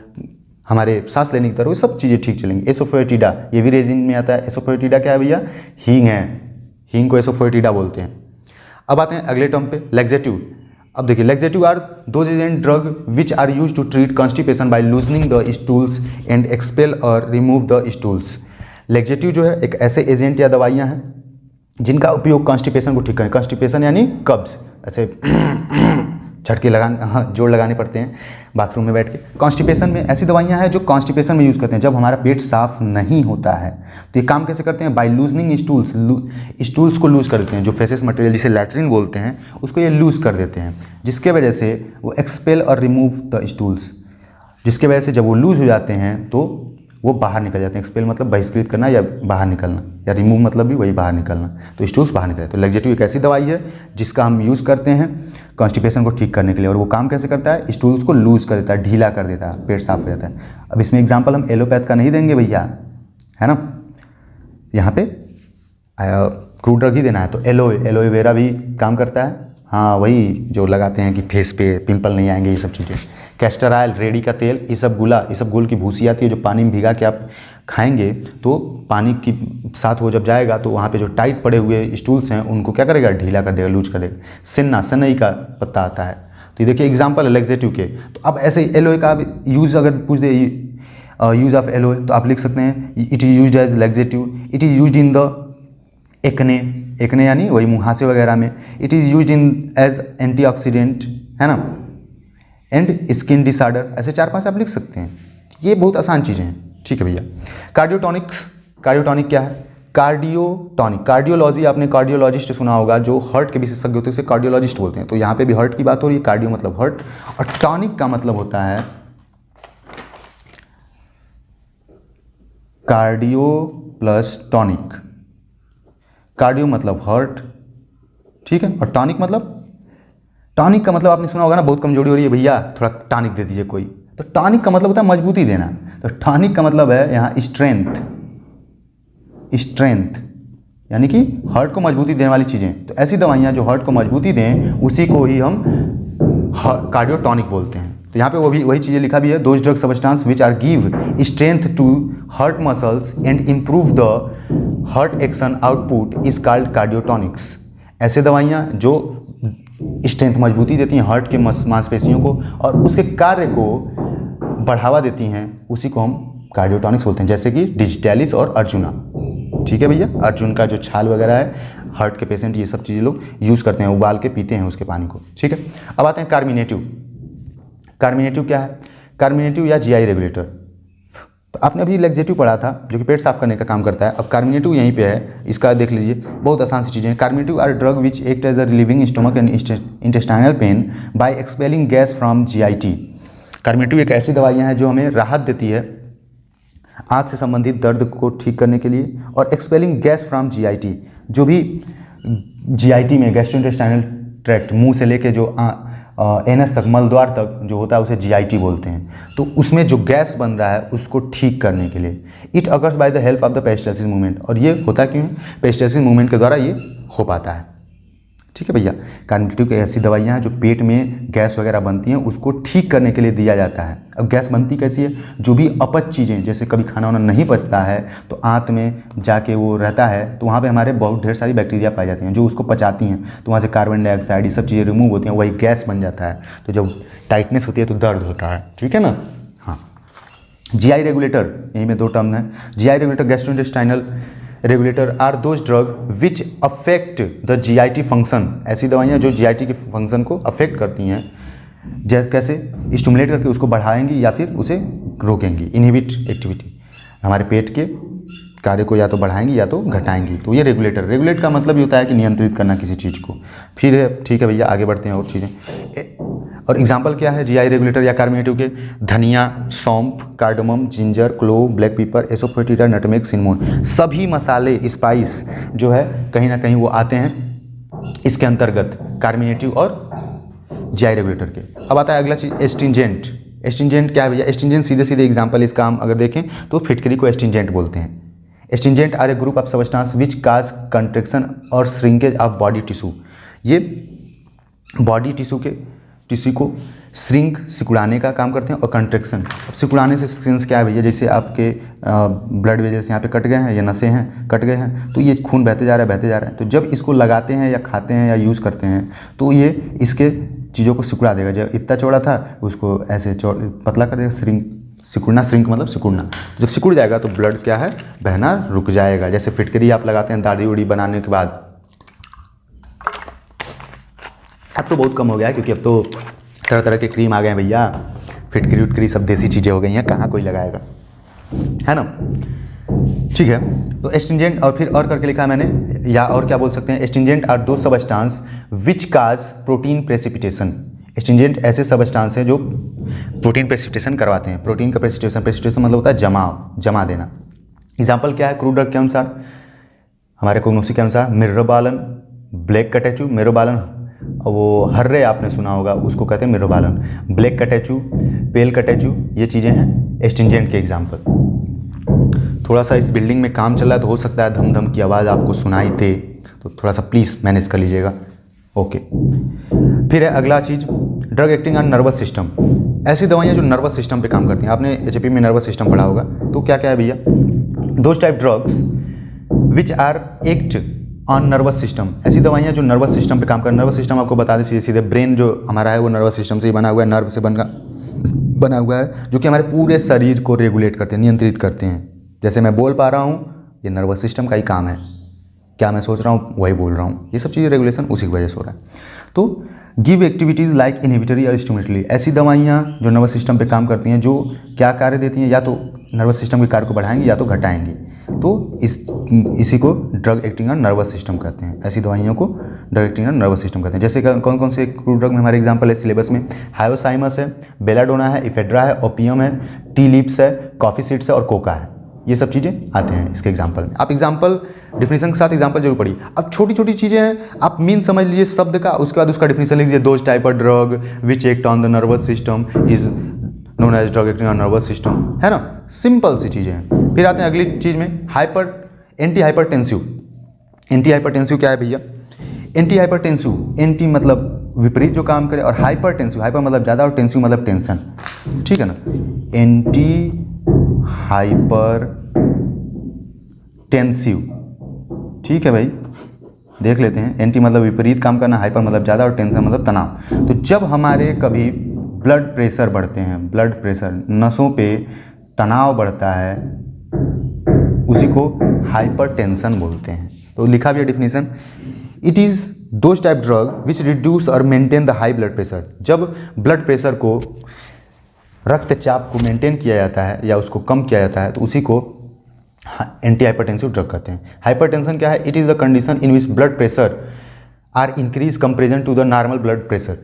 हमारे सांस लेने की तरह वो सब चीज़ें ठीक चलेंगी। एसोफोएटिडा ये भी रेजिन में आता है। एसोफोएटिडा क्या है भैया, हींग है, हींग को एसोफोएटिडा बोलते हैं। अब आते हैं अगले टर्म पे, लैक्सेटिव। अब देखिए laxative are those agent drug which are use to treat constipation by loosening the stools and expel और रिमूव द स्टूल्स। लैक्सेटिव जो है एक ऐसे एजेंट या दवाइयाँ हैं जिनका उपयोग कॉन्स्टिपेशन को ठीक करें। कॉन्स्टिपेशन यानी कब्ज, ऐसे झटके लगाने, जोड़ लगाने पड़ते हैं बाथरूम में बैठ के। कॉन्स्टिपेशन में ऐसी दवाइयाँ हैं जो कॉन्स्टिपेशन में यूज़ करते हैं जब हमारा पेट साफ नहीं होता है। तो ये काम कैसे करते हैं, बाय लूजनिंग स्टूल्स को लूज कर देते हैं। जो फेसेस मटेरियल जिसे लैट्रिन बोलते हैं उसको ये लूज कर देते हैं, जिसके वजह से वो एक्सपेल और रिमूव द स्टूल्स, जिसके वजह से जब वो लूज हो जाते हैं तो वो बाहर निकल जाते हैं। एक्सपेल मतलब बहिष्कृत करना या बाहर निकलना, या रिमूव मतलब भी वही बाहर निकलना। तो स्टूल्स बाहर निकल जाते हैं। तो लैक्सेटिव एक ऐसी दवाई है जिसका हम यूज़ करते हैं कॉन्स्टिपेशन को ठीक करने के लिए। और वो काम कैसे करता है, स्टूल्स को लूज कर देता है, ढीला कर देता है, पेट साफ हो जाता है। अब इसमें एग्जाम्पल हम एलोपैथ का नहीं देंगे भैया, है ना। यहाँ पे क्रूड ड्रग ही देना है। तो एलोवेरा भी काम करता है, हाँ वही जो लगाते हैं कि फेस पे पिंपल नहीं आएंगे, ये सब चीज़ें। कैस्टर ऑयल, रेड़ी का तेल, इसबगोल की भूसी आती है जो पानी में भिगा के आप खाएंगे तो पानी की साथ वो जब जाएगा तो वहाँ पे जो टाइट पड़े हुए स्टूल्स हैं उनको क्या करेगा, ढीला कर देगा, लूज कर देगा। सनई का पत्ता आता है, तो ये देखिए एग्जाम्पल है लैक्सेटिव के। तो अब ऐसे एलोए का आप यूज़ अगर पूछ दे यूज़ ऑफ एलोए तो आप लिख सकते हैं it is used as laxative, it is used in the acne, acne यानी वही मुहासे वगैरह में, it is used in as antioxidant, है ना, एंड स्किन डिसऑर्डर। ऐसे 4-5 आप लिख सकते हैं। ये बहुत आसान चीज़ें हैं, ठीक है भैया। कार्डियोटॉनिक्स, कार्डियोटॉनिक क्या है? कार्डियोटॉनिक, कार्डियोलॉजी आपने कार्डियोलॉजिस्ट सुना होगा, जो हार्ट के विशेषज्ञ होते हैं उसे कार्डियोलॉजिस्ट बोलते हैं। तो यहाँ पे भी हार्ट की बात हो रही है, कार्डियो मतलब हार्ट, और टॉनिक का मतलब होता है कार्डियो प्लस टॉनिक। कार्डियो मतलब हार्ट, ठीक है, और टॉनिक मतलब, टॉनिक का मतलब आपने सुना होगा ना, बहुत कमजोरी हो रही है भैया थोड़ा टॉनिक दे दीजिए कोई, तो टॉनिक का मतलब होता है मजबूती देना। तो टॉनिक का मतलब है यहाँ स्ट्रेंथ, स्ट्रेंथ यानी कि हार्ट को मजबूती देने वाली चीज़ें। तो ऐसी दवाइयाँ जो हार्ट को मजबूती दें उसी को ही हम कार्डियोटॉनिक बोलते हैं। तो यहाँ पे वही चीज़ें लिखा भी है, those drug substance which are give strength to heart muscles and improve the heart action output is called cardiotonics. ऐसे दवाइयाँ जो स्ट्रेंथ मजबूती देती हैं हार्ट के मांसपेशियों को और उसके कार्य को बढ़ावा देती हैं, उसी को हम कार्डियोटॉनिक्स बोलते हैं। जैसे कि डिजिटैलिस और अर्जुना, ठीक है भैया, अर्जुन का जो छाल वगैरह है हार्ट के पेशेंट ये सब चीज़ें लोग यूज़ करते हैं, उबाल के पीते हैं उसके पानी को, ठीक है। अब आते हैं कार्मिनेटिव। कार्मिनेटिव क्या है? कार्मिनेटिव या जीआई रेगुलेटर। तो आपने अभी लैक्सेटिव पढ़ा था जो कि पेट साफ करने का काम करता है, अब कार्मिनेटिव यहीं पे है, इसका देख लीजिए, बहुत आसान सी चीज़ें हैं। Carminative are drug which act as a relieving stomach and intestinal pain by expelling gas from GIT. Carminative एक ऐसी दवाइयाँ हैं जो हमें राहत देती है आँत से संबंधित दर्द को ठीक करने के लिए, और एक्सपेलिंग गैस फ्रॉम जीआईटी, जो भी जीआईटी में गैस्ट्रोइंटेस्टाइनल ट्रैक्ट, मुंह से लेके जो एनएस तक, मलद्वार तक जो होता है उसे जीआईटी बोलते हैं। तो उसमें जो गैस बन रहा है उसको ठीक करने के लिए it occurs by the help of the peristalsis movement. और ये होता क्यों है? पेरिस्टालसिस मूवमेंट के द्वारा ये हो पाता है, ठीक है भैया। कार्मिनेटिव की ऐसी दवाइयाँ हैं जो पेट में गैस वगैरह बनती हैं उसको ठीक करने के लिए दिया जाता है। अब गैस बनती कैसी है? जो भी अपच चीज़ें, जैसे कभी खाना वाना नहीं पचता है तो आंत में जाके वो रहता है, तो वहाँ पे हमारे बहुत ढेर सारी बैक्टीरिया पाई जाती हैं जो उसको पचाती हैं, तो वहाँ से कार्बन डाइऑक्साइड ये सब चीज़ें रिमूव होती हैं, वही गैस बन जाता है। तो जब टाइटनेस होती है तो दर्द होता है, ठीक है ना। हाँ, जीआई रेगुलेटर, यहीं में 2 टर्म है। GI regulator, gastrointestinal regulator are those drug which affect the GIT function. ऐसी दवाइयाँ जो जीआईटी के फंक्शन को अफेक्ट करती हैं, जैसे कैसे? स्टिमुलेट करके उसको बढ़ाएंगी या फिर उसे रोकेंगी, इनहिबिट एक्टिविटी, हमारे पेट के कार्य को या तो बढ़ाएंगी या तो घटाएंगी। तो ये रेगुलेटर, रेगुलेट का मतलब ये होता है कि नियंत्रित करना किसी चीज़ को। फिर ठीक है भैया, आगे बढ़ते हैं और चीज़ें। और एग्जाम्पल क्या है जीआई रेगुलेटर या कार्मिनेटिव के? धनिया, सौंफ, cardamom, ginger, clove, black pepper, asafoetida, nutmeg, cinnamon, सभी मसाले, स्पाइस जो है कहीं ना कहीं वो आते हैं इसके अंतर्गत, कार्मिनेटिव और जीआई रेगुलेटर के। अब आता है अगला चीज़, एस्ट्रिंजेंट। एस्ट्रिंजेंट क्या है भैया? एस्ट्रिंजेंट सीधे सीधे एग्जाम्पल इसका हम अगर देखें तो फिटकरी को एस्ट्रिंजेंट बोलते हैं। Astringent are a group of substance which cause contraction और श्रिंकेज ऑफ बॉडी टिश्यू। ये बॉडी टिश्यू को श्रिंक, सिकुड़ाने का काम करते हैं, और कंट्रेक्शन। सिकुड़ाने से सेंस क्या है भैया? जैसे आपके ब्लड वेजल्स यहाँ पे कट गए हैं या नसें हैं कट गए हैं, तो ये खून बहते जा रहा है, तो जब इसको लगाते हैं या खाते हैं या यूज़ करते हैं तो ये इसके चीज़ों को सिकुड़ा देगा। जब इतना चौड़ा था उसको ऐसे पतला कर देगा, सिकुड़ना, श्रिंक मतलब सिकुड़ना। जब सिकुड़ जाएगा तो ब्लड क्या है? बहना रुक जाएगा। जैसे फिटकरी आप लगाते हैं दाढ़ी उड़ी बनाने के बाद, अब तो बहुत कम हो गया है क्योंकि अब तो तरह तरह के क्रीम आ गए हैं भैया, फिटकरी उटकरी सब देसी चीज़ें हो गई हैं, कहाँ कोई लगाएगा, है ना। ठीक है, तो एस्ट्रिंजेंट, और फिर और करके लिखा है मैंने, या और क्या बोल सकते हैं? एस्ट्रिंजेंट आर दो सबस्टांस विच काज प्रोटीन प्रेसिपिटेशन। एस्ट्रिंजेंट ऐसे सबस्टांस हैं जो प्रोटीन प्रेसिपिटेशन करवाते हैं। प्रोटीन का प्रेसिपिटेशन मतलब होता है जमा देना। एग्जाम्पल क्या है? क्रूड ड्रग के अनुसार, हमारे कोग्नोसी के अनुसार, मिर्रोबालन, ब्लैक कैटेचू, मिर्रोबालन, वो हर्रे आपने सुना होगा, उसको कहते हैं मिर्रोबालन, ब्लैक कैटेचू, पेल कैटेचू, ये चीज़ें हैं एस्ट्रिंजेंट के एग्जाम्पल। थोड़ा सा इस बिल्डिंग में काम चल रहा है तो हो सकता है धम धम की आवाज़ आपको सुनाई दे, तो थोड़ा सा प्लीज़ मैनेज कर लीजिएगा, ओके। फिर है अगला चीज़, drug acting on nervous system. ऐसी दवाइयाँ जो नर्वस सिस्टम पे काम करती हैं, आपने एचपी में नर्वस सिस्टम पढ़ा होगा, तो क्या क्या है भैया? Those type drugs which are act on nervous system, ऐसी दवाइयाँ जो नर्वस सिस्टम पे काम कर। नर्वस सिस्टम आपको बता दें सीधे सीधे, ब्रेन जो हमारा है वो नर्वस सिस्टम से ही बना हुआ है, नर्व से बना हुआ है, जो कि हमारे पूरे शरीर को रेगुलेट करते हैं, नियंत्रित करते हैं। जैसे मैं बोल पा रहा हूँ, ये नर्वस सिस्टम का ही काम है, क्या मैं सोच रहा हूँ वही बोल रहा हूँ, ये सब चीज़ें रेगुलेशन उसी की वजह से हो रहा है। तो गिव एक्टिविटीज़ लाइक इनहिबिटरी और स्टिमुलेटरी, ऐसी दवाइयाँ जो नर्वस सिस्टम पे काम करती हैं, जो क्या कार्य देती हैं, या तो नर्वस सिस्टम के कार्य को बढ़ाएंगी या तो घटाएंगी, तो इसी को drug acting on nervous system कहते हैं। ऐसी दवाइयों को drug acting on nervous system कहते हैं। जैसे कौन कौन से ड्रग में हमारे एग्जाम्पल है सिलेबस में, हायोसाइमस है, बेलाडोना है, इफेड्रा है, ओपियम है, टी लिप्स है, कॉफी सीड्स है और कोका है, ये सब चीज़ें आते हैं इसके एग्जाम्पल में। आप एग्जाम्पल डिफिनेशन के साथ एग्जाम्पल जरूर पढ़िए। अब छोटी छोटी चीज़ें हैं, आप मीन समझ लीजिए शब्द का, उसके बाद उसका डिफिनेशन लिख लीजिए। Those type of drug which act on the nervous system is known as drug acting on nervous system, है ना, सिंपल सी चीज़ें हैं। फिर आते हैं अगली चीज़ में, एंटी हाइपरटेंसिव। एंटी हाइपरटेंसिव क्या है भैया? एंटी हाइपरटेंसिव, एंटी मतलब विपरीत जो काम करे, और हाइपरटेंसिव, हाइपर मतलब ज़्यादा और टेंसिव मतलब टेंशन, ठीक है ना। एंटी हाइपर टेंसिव, ठीक है भाई, देख लेते हैं। एंटी मतलब विपरीत काम करना, हाइपर मतलब ज़्यादा और टेंशन मतलब तनाव। तो जब हमारे कभी ब्लड प्रेशर बढ़ते हैं, ब्लड प्रेशर, नसों पे तनाव बढ़ता है, उसी को हाइपरटेंशन बोलते हैं। तो लिखा भी है definition, it is those type drug which reduce और maintain the high blood pressure. जब ब्लड प्रेशर को, रक्तचाप को मेंटेन किया जाता है या उसको कम किया जाता है, तो उसी को एंटी हाइपरटेंसिव ड्रग कहते हैं। हाइपरटेंशन क्या है? It is the condition in which blood pressure are increase comparison to the normal blood pressure.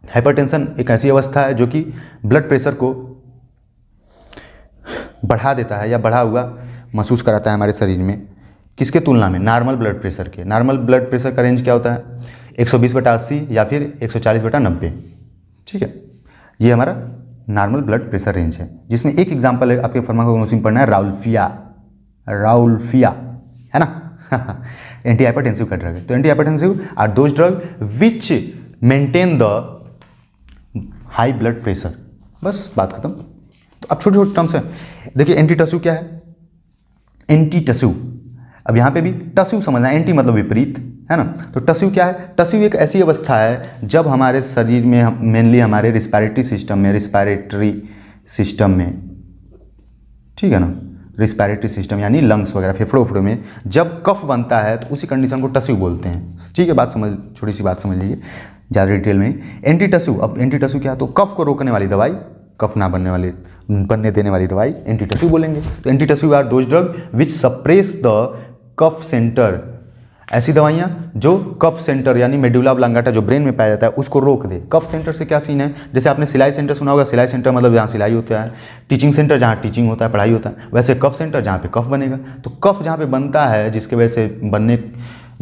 Hypertension एक ऐसी अवस्था है जो कि ब्लड प्रेशर को बढ़ा देता है या बढ़ा हुआ महसूस कराता है हमारे शरीर में, किसके तुलना में? नॉर्मल ब्लड प्रेशर के। नॉर्मल ब्लड प्रेशर का रेंज क्या होता है? 120/80 या फिर 140/90, ठीक है, ये हमारा नॉर्मल ब्लड प्रेशर रेंज है। जिसमें एक एग्जांपल है, आपके फार्माकोग्नोसी में पढ़ना है, राउल्फिया, है ना एंटी हाइपरटेंसिव का ड्रग है। तो anti hypertensive are those drug which maintain the high blood pressure. बस बात खत्म। तो अब छोटे छोटे टर्म्स हैं, देखिए एंटीटसिव क्या है? एंटीटसिव, अब यहाँ पे भी टसिव समझना, एंटी मतलब विपरीत, है ना। तो टसिव क्या है? टसिव एक ऐसी अवस्था है जब हमारे शरीर में, मेनली हमारे रिस्पायरेटरी सिस्टम में, ठीक है ना, रिस्पायरेटरी सिस्टम यानी लंग्स वगैरह, फेफड़ों में जब कफ बनता है तो उसी कंडीशन को टसिव बोलते हैं, ठीक है। बात समझ, छोटी सी बात समझ लीजिए ज़्यादा डिटेल में। एंटीटसिव, अब एंटीटसिव क्या है? तो कफ को रोकने वाली दवाई, कफ ना बनने देने वाली दवाई एंटीटसिव बोलेंगे। तो antitussive are those drug which suppress the cough center, ऐसी दवाइयाँ जो कफ सेंटर यानी मेडुला ऑब्लांगाटा जो ब्रेन में पाया जाता है उसको रोक दे। कफ सेंटर से क्या सीन है? जैसे आपने सिलाई सेंटर सुना होगा, सिलाई सेंटर मतलब जहाँ सिलाई होता है, टीचिंग सेंटर जहाँ टीचिंग होता है, पढ़ाई होता है, वैसे कफ सेंटर जहाँ पे कफ बनेगा। तो कफ जहाँ पे बनता है, जिसके वजह से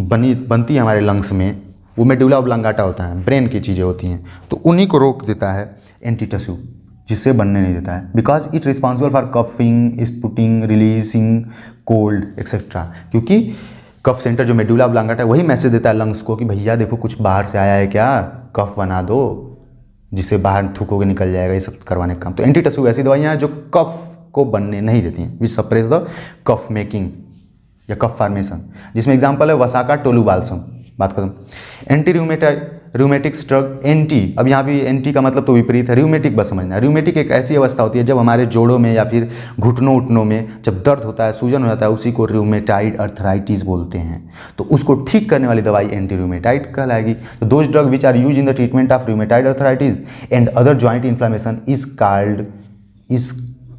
बनती है हमारे लंग्स में, वो मेडुला ऑब्लांगाटा होता है, ब्रेन की चीज़ें होती हैं, तो उन्हीं को रोक देता है एंटीटसिव, जिससे बनने नहीं देता है। Because it responsible for coughing, spitting, releasing cold etcetera. क्योंकि कफ सेंटर जो मेडुला ऑब्लांगाटा है वही मैसेज देता है लंग्स को कि भैया देखो कुछ बाहर से आया है क्या, कफ बना दो, जिससे बाहर थूकोगे निकल जाएगा, ये सब करवाने का काम। तो एंटीटसिव ऐसी दवाइयाँ हैं जो कफ को बनने नहीं देती हैं, विच सप्रेस द कफ मेकिंग या कफ फार्मेशन। जिसमें एग्जाम्पल है वसाका, टोलू बाल्सम। बात खत्म। एंटी रूमेटिक्स ड्रग, एंटी, अब यहाँ भी एंटी का मतलब तो विपरीत है, रूमेटिक बस समझना है। रूमेटिक एक ऐसी अवस्था होती है जब हमारे जोड़ों में या फिर घुटनों उठनों में जब दर्द होता है, सूजन हो जाता है, उसी को रूमेटाइड अर्थराइटिस बोलते हैं। तो उसको ठीक करने वाली दवाई एंटी रूमेटाइड कहलाएगी। तो those drug which are use in the treatment of rheumatoid arthritis and other joint inflammation is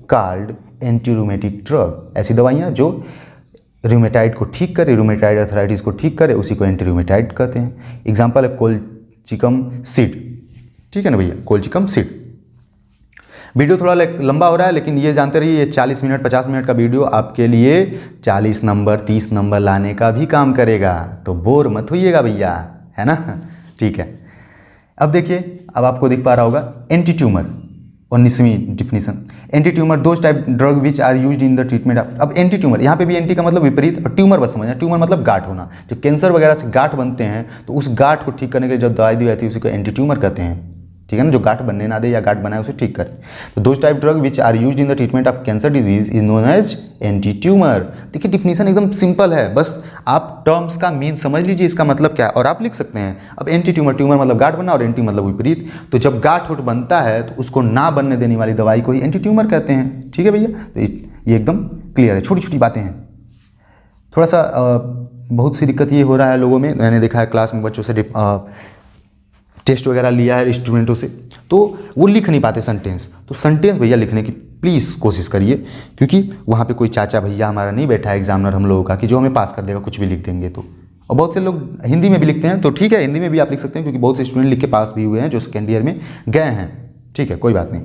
called anti rheumatic drug. ऐसी दवाइयाँ जो रूमेटाइड को ठीक करे, रूमेटाइड अर्थराइटिस को ठीक करे, उसी को एंटी रूमेटाइड कहते हैं। एग्जाम्पल है कोलचिकम सीड, ठीक है ना भैया, कोलचिकम सीड। वीडियो थोड़ा लंबा हो रहा है, लेकिन ये जानते रहिए, ये 40 मिनट 50 मिनट का वीडियो आपके लिए 40 नंबर 30 नंबर लाने का भी काम करेगा, तो बोर मत होइएगा भैया, है ना, ठीक है। अब देखिए, अब आपको दिख पा रहा होगा एंटी ट्यूमर, 19वीं definition. Anti tumour those type drug which are used in the treatment of. अब एंटी ट्यूमर, यहाँ पे भी एंटी का मतलब विपरीत और ट्यूमर बस समझना। ट्यूमर मतलब गांठ होना, जो कैंसर वगैरह से गांठ बनते हैं, तो उस गांठ को ठीक करने के लिए जब दवाई दी जाती है उसी को एंटी ट्यूमर कहते हैं, ठीक है ना, जो गांठ बनने ना दे या गांठ बनाए उसे ठीक करे। तो those type drug which are used in the treatment of cancer disease is known as anti tumour. देखिए डिफिनीशन एकदम सिंपल है, बस आप टर्म्स का मीन समझ लीजिए इसका मतलब क्या है और आप लिख सकते हैं। अब एंटी ट्यूमर, ट्यूमर मतलब गांठ बनना और एंटी मतलब विपरीत, तो जब गांठ उठ बनता है तो उसको ना बनने देने वाली दवाई को ही एंटी ट्यूमर कहते हैं। ठीक है भैया, तो ये एकदम क्लियर है, छोटी छोटी बातें हैं। थोड़ा सा बहुत सी दिक्कत ये हो रहा है लोगों में, मैंने देखा है क्लास में बच्चों से टेस्ट वगैरह लिया है स्टूडेंटों से, तो वो लिख नहीं पाते सेंटेंस। तो सेंटेंस भैया लिखने की प्लीज़ कोशिश करिए, क्योंकि वहाँ पे कोई चाचा भैया हमारा नहीं बैठा है एग्जामिनर हम लोगों का कि जो हमें पास कर देगा कुछ भी लिख देंगे। तो और बहुत से लोग हिंदी में भी लिखते हैं, तो ठीक है हिंदी में भी आप लिख सकते हैं, क्योंकि बहुत से स्टूडेंट लिख के पास भी हुए हैं जो सेकेंड ईयर में गए हैं। ठीक है, कोई बात नहीं,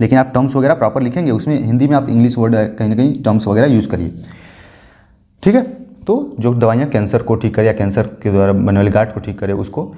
लेकिन आप टर्म्स वगैरह प्रॉपर लिखेंगे, उसमें हिंदी में आप इंग्लिश वर्ड कहीं ना कहीं टर्म्स वगैरह यूज़ करिए। ठीक है, तो जो दवाइयाँ कैंसर को ठीक करे या कैंसर के द्वारा बनने वाली गांठ को ठीक करे उसको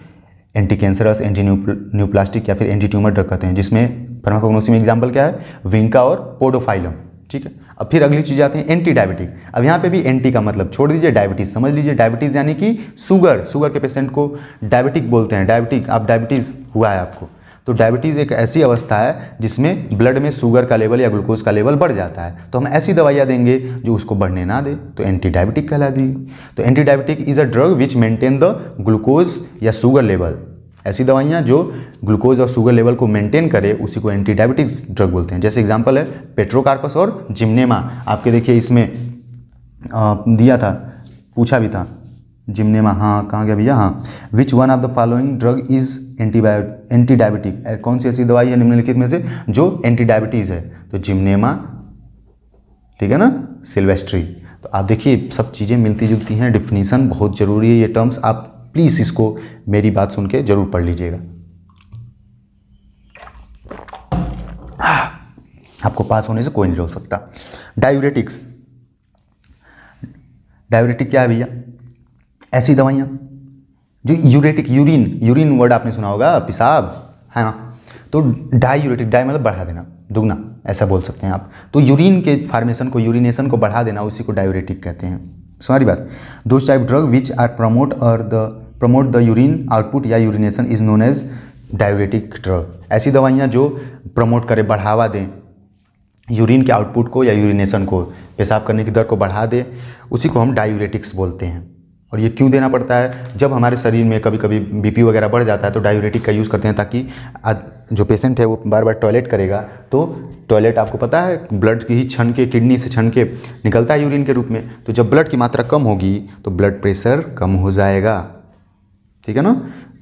एंटी कैंसरस, एंटी न्यूप्लास्टिक या फिर एंटी ट्यूमर ड्रग कहते हैं, जिसमें फार्माकोग्नोसी में एग्जाम्पल क्या है, विंका और पोडोफाइलम। ठीक है, अब फिर अगली चीज़ आती है एंटी डायबिटिक। अब यहाँ पे भी एंटी का मतलब छोड़ दीजिए, डायबिटीज़ समझ लीजिए। डायबिटीज़ यानी कि शुगर के पेशेंट को डायबिटिक बोलते हैं। आप डायबिटीज़ हुआ है आपको, तो डायबिटीज़ एक ऐसी अवस्था है जिसमें ब्लड में शुगर का लेवल या ग्लूकोज का लेवल बढ़ जाता है, तो हम ऐसी दवाइयाँ देंगे जो उसको बढ़ने ना दे, तो एंटी डायबिटिक कहला दी। तो anti diabetic is a drug which maintain the glucose या शुगर लेवल। ऐसी दवाइयाँ जो ग्लूकोज और शुगर लेवल को मेंटेन करे उसी को एंटी डायबिटिक ड्रग बोलते हैं। जैसे एग्जांपल है पेट्रोकार्पस और जिम्नेमा। आपके देखिए इसमें दिया था, पूछा भी था जिम्नेमा, हाँ कहाँ गया भैया, हाँ, which one of the following drug is anti diabetic. कौन सी ऐसी दवाई है निम्नलिखित में से जो एंटी डायबिटीज़ है, तो जिम्नेमा, ठीक है ना, सिल्वेस्ट्री। तो आप देखिए सब चीज़ें मिलती जुलती हैं, डिफिनीसन बहुत ज़रूरी है, ये टर्म्स आप प्लीज़ इसको मेरी बात सुन के जरूर पढ़ लीजिएगा, आपको पास होने से कोई नहीं रोक सकता। डायूरेटिक्स, डायूरेटिक क्या है भैया, ऐसी दवाइयाँ जो यूरेटिक, यूरिन वर्ड आपने सुना होगा, पेशाब है ना, तो डायूरेटिक, डाई मतलब बढ़ा देना, दुगना ऐसा बोल सकते हैं आप। तो यूरिन के फॉर्मेशन को, यूरिनेशन को बढ़ा देना, उसी को डायूरेटिक कहते हैं। सारी बात, those type drug which are promote the urine output या urination is known as diuretic drug. ऐसी दवाइयाँ जो प्रमोट करे, बढ़ावा दें यूरिन के आउटपुट को या यूरिनेशन को, पेशाब करने की दर को बढ़ा दे, उसी को हम डायूरेटिक्स बोलते हैं। और ये क्यों देना पड़ता है, जब हमारे शरीर में कभी कभी बीपी वगैरह बढ़ जाता है तो डायूरेटिक का यूज़ करते हैं, ताकि जो पेशेंट है वो बार बार टॉयलेट करेगा, तो टॉयलेट आपको पता है ब्लड की ही छन के, किडनी से छन के निकलता है यूरिन के रूप में, तो जब ब्लड की मात्रा कम होगी तो ब्लड प्रेशर कम हो जाएगा। ठीक है ना,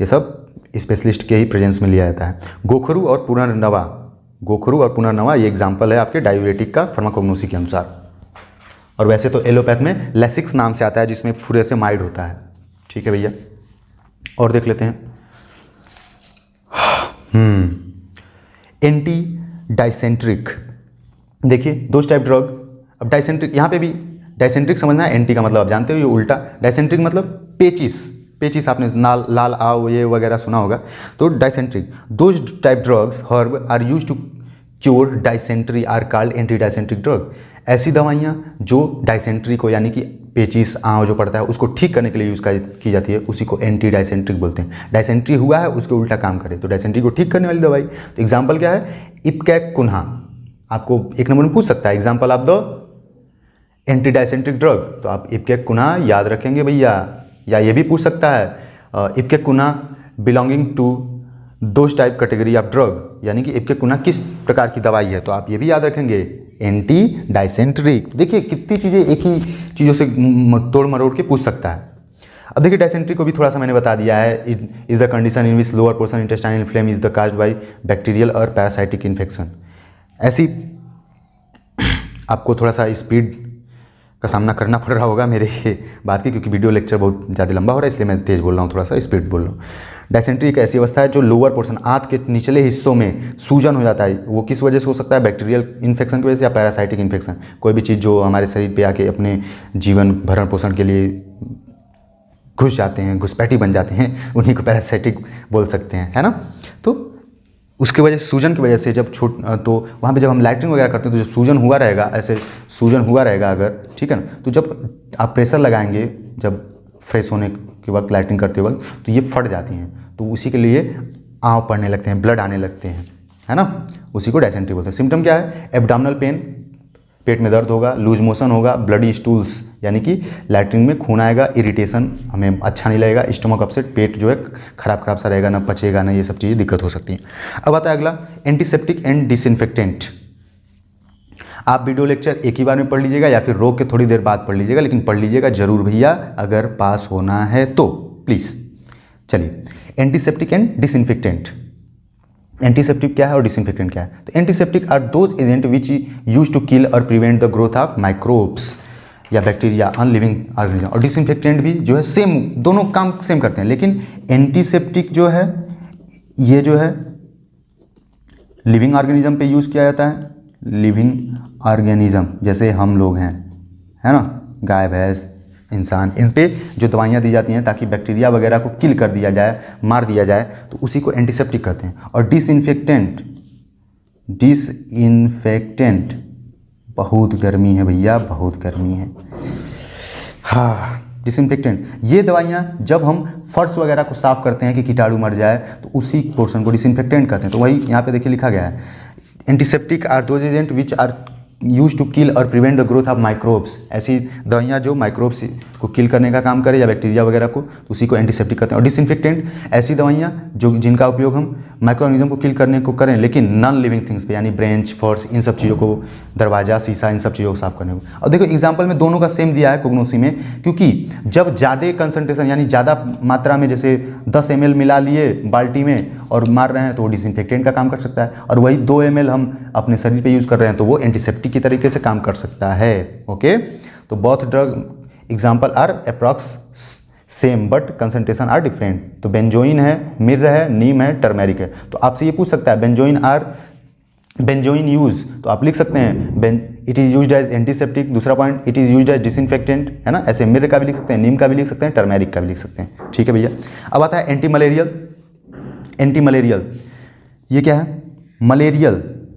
ये सब स्पेशलिस्ट के ही प्रेजेंस में लिया जाता है। गोखरू और पुनर्नवा ये एग्जाम्पल है आपके डायूरेटिक का फार्माकोग्नोसी के अनुसार। और वैसे तो एलोपैथ में लेसिक्स नाम से आता है, जिसमें फुरेसेमाइड होता है। ठीक है भैया, और देख लेते हैं एंटी डाइसेंट्रिक। देखिए दो टाइप ड्रग। अब डाइसेंट्रिक, यहाँ पे भी डाइसेंट्रिक समझना है, एंटी का मतलब आप जानते हो ये उल्टा, डाइसेंट्रिक मतलब पेचिस आपने लाल आव ये वगैरह सुना होगा। तो dysenteric, those type drugs herb are use to cure dysentery are called anti dysenteric drug. ऐसी दवाइयाँ जो डाइसेंट्री को, यानी कि पेचिस आँव जो पड़ता है उसको ठीक करने के लिए यूज़ की जाती है, उसी को एंटी डाइसेंट्रिक बोलते हैं। डाइसेंट्री हुआ है उसके उल्टा काम करे तो डाइसेंट्री को ठीक करने वाली दवाई। तो एग्जाम्पल क्या है, इपकैक कुन्हा, आपको एक नंबर में पूछ सकता है example of the anti dysenteric drug, तो आप इपकैक कुन्हा याद रखेंगे भैया। या ये भी पूछ सकता है ipecacuanha belonging to those type category of drug, यानी कि इपकैक कुन्हा किस प्रकार की दवाई है, तो आप ये भी याद रखेंगे एंटी डाइसेंट्रिक। देखिए कितनी चीज़ें एक ही चीज़ों से तोड़ मरोड़ के पूछ सकता है। अब देखिए डाइसेंट्री को भी थोड़ा सा मैंने बता दिया है, is the condition in which lower portion intestinal flame is the caused by bacterial और पैरासाइटिक इन्फेक्शन। ऐसी आपको थोड़ा सा स्पीड का सामना करना पड़ रहा होगा मेरे बात की, क्योंकि वीडियो लेक्चर बहुत ज़्यादा लंबा हो रहा है, इसलिए मैं तेज़ बोल रहा हूँ, थोड़ा सा स्पीड बोल रहा हूँ। डाइसेंट्री एक ऐसी अवस्था है जो लोअर पोर्शन, आंत के निचले हिस्सों में सूजन हो जाता है। वो किस वजह से हो सकता है, बैक्टीरियल इन्फेक्शन की वजह से या पैरासाइटिक इन्फेक्शन। कोई भी चीज़ जो हमारे शरीर पे आके अपने जीवन भरण पोषण के लिए घुस जाते हैं, घुसपैठी बन जाते हैं, उन्हीं को पैरासाइटिक बोल सकते हैं, है ना। तो उसकी वजह से, सूजन की वजह से जब तो वहाँ पे जब हम लैट्रिन वगैरह करते हैं तो जब सूजन हुआ रहेगा, ऐसे सूजन हुआ रहेगा अगर, ठीक है ना, तो जब आप प्रेशर लगाएंगे, जब फ्रेश होने के वक्त लैट्रिन करते वक्त, तो ये फट जाती हैं। तो उसी के लिए आँव पड़ने लगते हैं, ब्लड आने लगते हैं, है ना, उसी को डायसेंट्री बोलते हैं। सिम्टम क्या है? एब्डोमिनल पेन, पेट में दर्द होगा, लूज मोशन होगा, ब्लडी स्टूल्स यानी कि लैट्रिन में खून आएगा, इरिटेशन, हमें अच्छा नहीं लगेगा, स्टमक अपसेट, पेट जो है खराब सा रहेगा, ना पचेगा ना, ये सब चीज़ें दिक्कत हो सकती हैं। अब आता है अगला एंटीसेप्टिक एंड डिसइंफेक्टेंट। आप वीडियो लेक्चर एक ही बार में पढ़ लीजिएगा या फिर रोक के थोड़ी देर बाद पढ़ लीजिएगा, लेकिन पढ़ लीजिएगा जरूर भैया अगर पास होना है तो, प्लीज़। चलिए, एंटीसेप्टिक एंड डिसइंफेक्टेंट। एंटीसेप्टिक क्या है और डिसइंफेक्टेंट क्या है? तो antiseptic are those agent which use to kill और prevent the growth of microbes या बैक्टीरिया, अनलिविंग ऑर्गेनिज्म। और डिसइंफेक्टेंट भी जो है सेम, दोनों काम सेम करते हैं, लेकिन एंटीसेप्टिक जो है ये जो है लिविंग ऑर्गेनिज्म पे यूज़ किया जाता है। लिविंग ऑर्गेनिज्म जैसे हम लोग हैं, है ना, गाय भैंस इंसान, इन पे जो दवाइयाँ दी जाती हैं ताकि बैक्टीरिया वगैरह को किल कर दिया जाए, मार दिया जाए, तो उसी को एंटीसेप्टिक कहते हैं। और डिसइंफेक्टेंट, डिसइंफेक्टेंट बहुत गर्मी है भैया, बहुत गर्मी है, हाँ। डिसइंफेक्टेंट ये दवाइयाँ जब हम फर्श वगैरह को साफ़ करते हैं कि कीटाणु मर जाए, तो उसी पोर्शन को डिसइंफेक्टेंट कहते हैं। तो वही यहाँ पे देखिए लिखा गया है, antiseptic are those agent which are use to kill और prevent the growth of microbes. ऐसी दवाइयाँ जो माइक्रोब्स को किल करने का काम करे या बैक्टीरिया वगैरह को, तो उसी को एंटीसेप्टिक कहते हैं। और डिसइंफेक्टेंट ऐसी दवाइयाँ जो जिनका उपयोग हम माइक्रो ऑर्गेनिज्म को किल करने को करें, लेकिन नॉन लिविंग थिंग्स पे, यानी ब्रेंच, फर्श, इन सब चीज़ों को, दरवाजा, शीशा, इन सब चीज़ों को साफ करने को। और देखो एग्जाम्पल में दोनों का सेम दिया है कोग्नोसी में, क्योंकि जब ज़्यादा कंसनट्रेशन यानी ज़्यादा मात्रा में जैसे 10 ml मिला लिए बाल्टी में और मार रहे हैं तो वो डिसइंफेक्टेंट का काम कर सकता है, और वही 2 ml हम अपने शरीर पे यूज़ कर रहे हैं तो वो एंटीसेप्टिक की तरीके से काम कर सकता है। ओके, तो both drug example are approx same but concentration are different. तो बेंजोइन है, मिर्र है, नीम है, टर्मेरिक है। तो आपसे ये पूछ सकता है बेंजोइन यूज, तो आप लिख सकते हैं it is used as antiseptic. दूसरा point, it is used as disinfectant, है ना। ऐसे मिर्र का भी लिख सकते हैं, नीम का भी लिख सकते हैं, टर्मेरिक का भी लिख सकते हैं। ठीक है भैया। अब आता है एंटी मलेरियल। ये क्या है?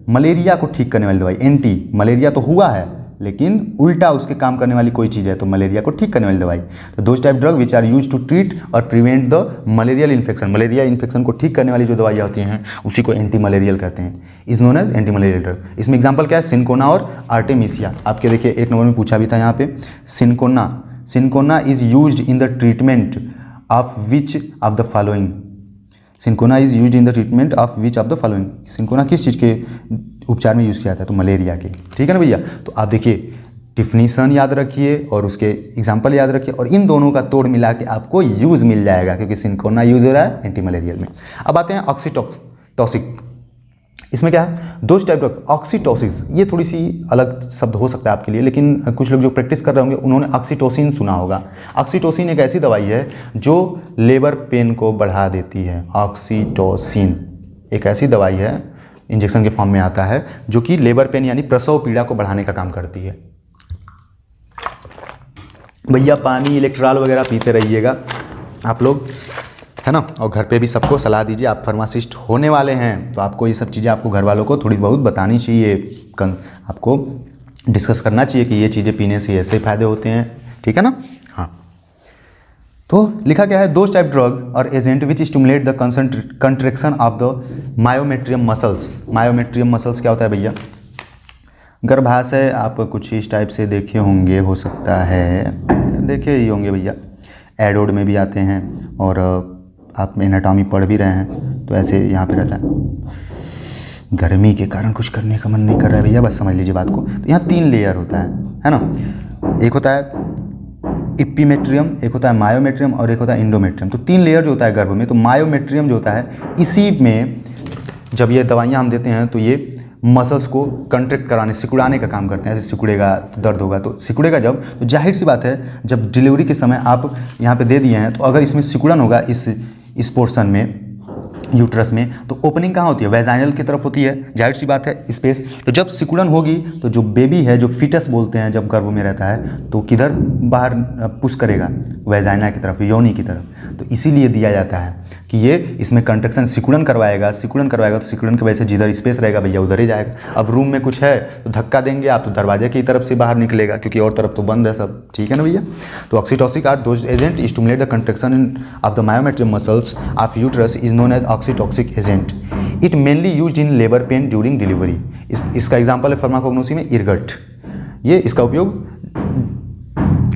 मलेरिया को ठीक करने वाली दवाई। एंटी मलेरिया तो हुआ है, लेकिन उल्टा उसके काम करने वाली कोई चीज़ है, तो मलेरिया को ठीक करने वाली दवाई। तो those type drug which are use to treat और prevent the malarial infection. Malaria infection को ठीक करने वाली जो दवाइयाँ होती हैं उसी को एंटी मलेरियल कहते हैं, is known as anti malarial drug. इसमें एग्जाम्पल क्या है? सिनकोना और आर्टेमिसिया। आपके देखिए 1 नंबर में पूछा भी था यहाँ पे। Cinchona is use in the treatment of which of the following. Cinchona is use in the treatment of which of the following. Cinchona किस चीज़ के उपचार में यूज़ किया जाता है? तो मलेरिया के। ठीक है ना भैया। तो आप देखिए डिफिनीसन याद रखिए और उसके एग्जाम्पल याद रखिए, और इन दोनों का तोड़ मिला के आपको यूज़ मिल जाएगा, क्योंकि सिनकोना यूज हो रहा है एंटी मलेरियल में। अब आते हैं ऑक्सीटोसिक। इसमें क्या है? 2 टाइप ड्रग। ऑक्सीटोसिस ये थोड़ी सी अलग शब्द हो सकता है आपके लिए, लेकिन कुछ लोग जो प्रैक्टिस कर रहे होंगे उन्होंने ऑक्सीटोसिन सुना होगा। ऑक्सीटोसिन एक ऐसी दवाई है जो लेबर पेन को बढ़ा देती है। ऑक्सीटोसिन एक ऐसी दवाई है, इंजेक्शन के फॉर्म में आता है, जो कि लेबर पेन यानी प्रसव पीड़ा को बढ़ाने का काम करती है। भैया पानी, इलेक्ट्रॉल वगैरह पीते रहिएगा आप लोग, है ना। और घर पे भी सबको सलाह दीजिए, आप फार्मासिस्ट होने वाले हैं तो आपको ये सब चीज़ें आपको घर वालों को थोड़ी बहुत बतानी चाहिए, आपको डिस्कस करना चाहिए कि ये चीज़ें पीने से ऐसे फ़ायदे होते हैं। ठीक है ना। हाँ, तो लिखा गया है 2 टाइप ड्रग और agent which stimulate the contraction of the myometrium muscles. Myometrium muscles क्या होता है भैया? गर्भाशय आप कुछ इस टाइप से देखे होंगे, हो सकता है देखे ही होंगे भैया, एडोड में भी आते हैं और आप एनाटॉमी पढ़ भी रहे हैं, तो ऐसे यहाँ पे रहता है। गर्मी के कारण कुछ करने का मन नहीं कर रहा है भैया, बस समझ लीजिए बात को। तो यहाँ 3 लेयर होता है ना। एक होता है इपीमेट्रियम, एक होता है मायोमेट्रियम और एक होता है इंडोमेट्रियम। तो 3 लेयर जो होता है गर्भ में, तो मायोमेट्रियम जो होता है इसी में जब ये दवाइयाँ हम देते हैं तो ये मसल्स को कंट्रैक्ट कराने, सिकुड़ाने का काम करते हैं। ऐसे सिकुड़ेगा तो दर्द होगा, तो सिकुड़ेगा जब, तो जाहिर सी बात है जब डिलीवरी के समय आप यहाँ पे दे दिए हैं, तो अगर इसमें सिकुड़न होगा इस पोर्शन में, यूट्रस में, तो ओपनिंग कहाँ होती है? वैजाइनल की तरफ होती है, जाहिर सी बात है स्पेस। तो जब सिकुड़न होगी तो जो बेबी है, जो फीटस बोलते हैं, जब गर्भ में रहता है तो किधर बाहर पुश करेगा? वैजाइना की तरफ, योनि की तरफ। तो इसीलिए दिया जाता है कि ये इसमें कंट्रैक्शन सिकुड़न करवाएगा तो सिकुड़न की वजह से जिधर स्पेस रहेगा भैया उधर ही जाएगा। अब रूम में कुछ है तो धक्का देंगे आप तो दरवाजे की तरफ से बाहर निकलेगा, क्योंकि और तरफ तो बंद है सब। ठीक है ना भैया। तो oxytocic are those agent stimulate the contraction of the myometrium muscles of uterus is known as oxytocic agent. It mainly used in labour pain during delivery. इसका एग्जाम्पल है फार्माकोग्नोसी में इरगट। ये इसका उपयोग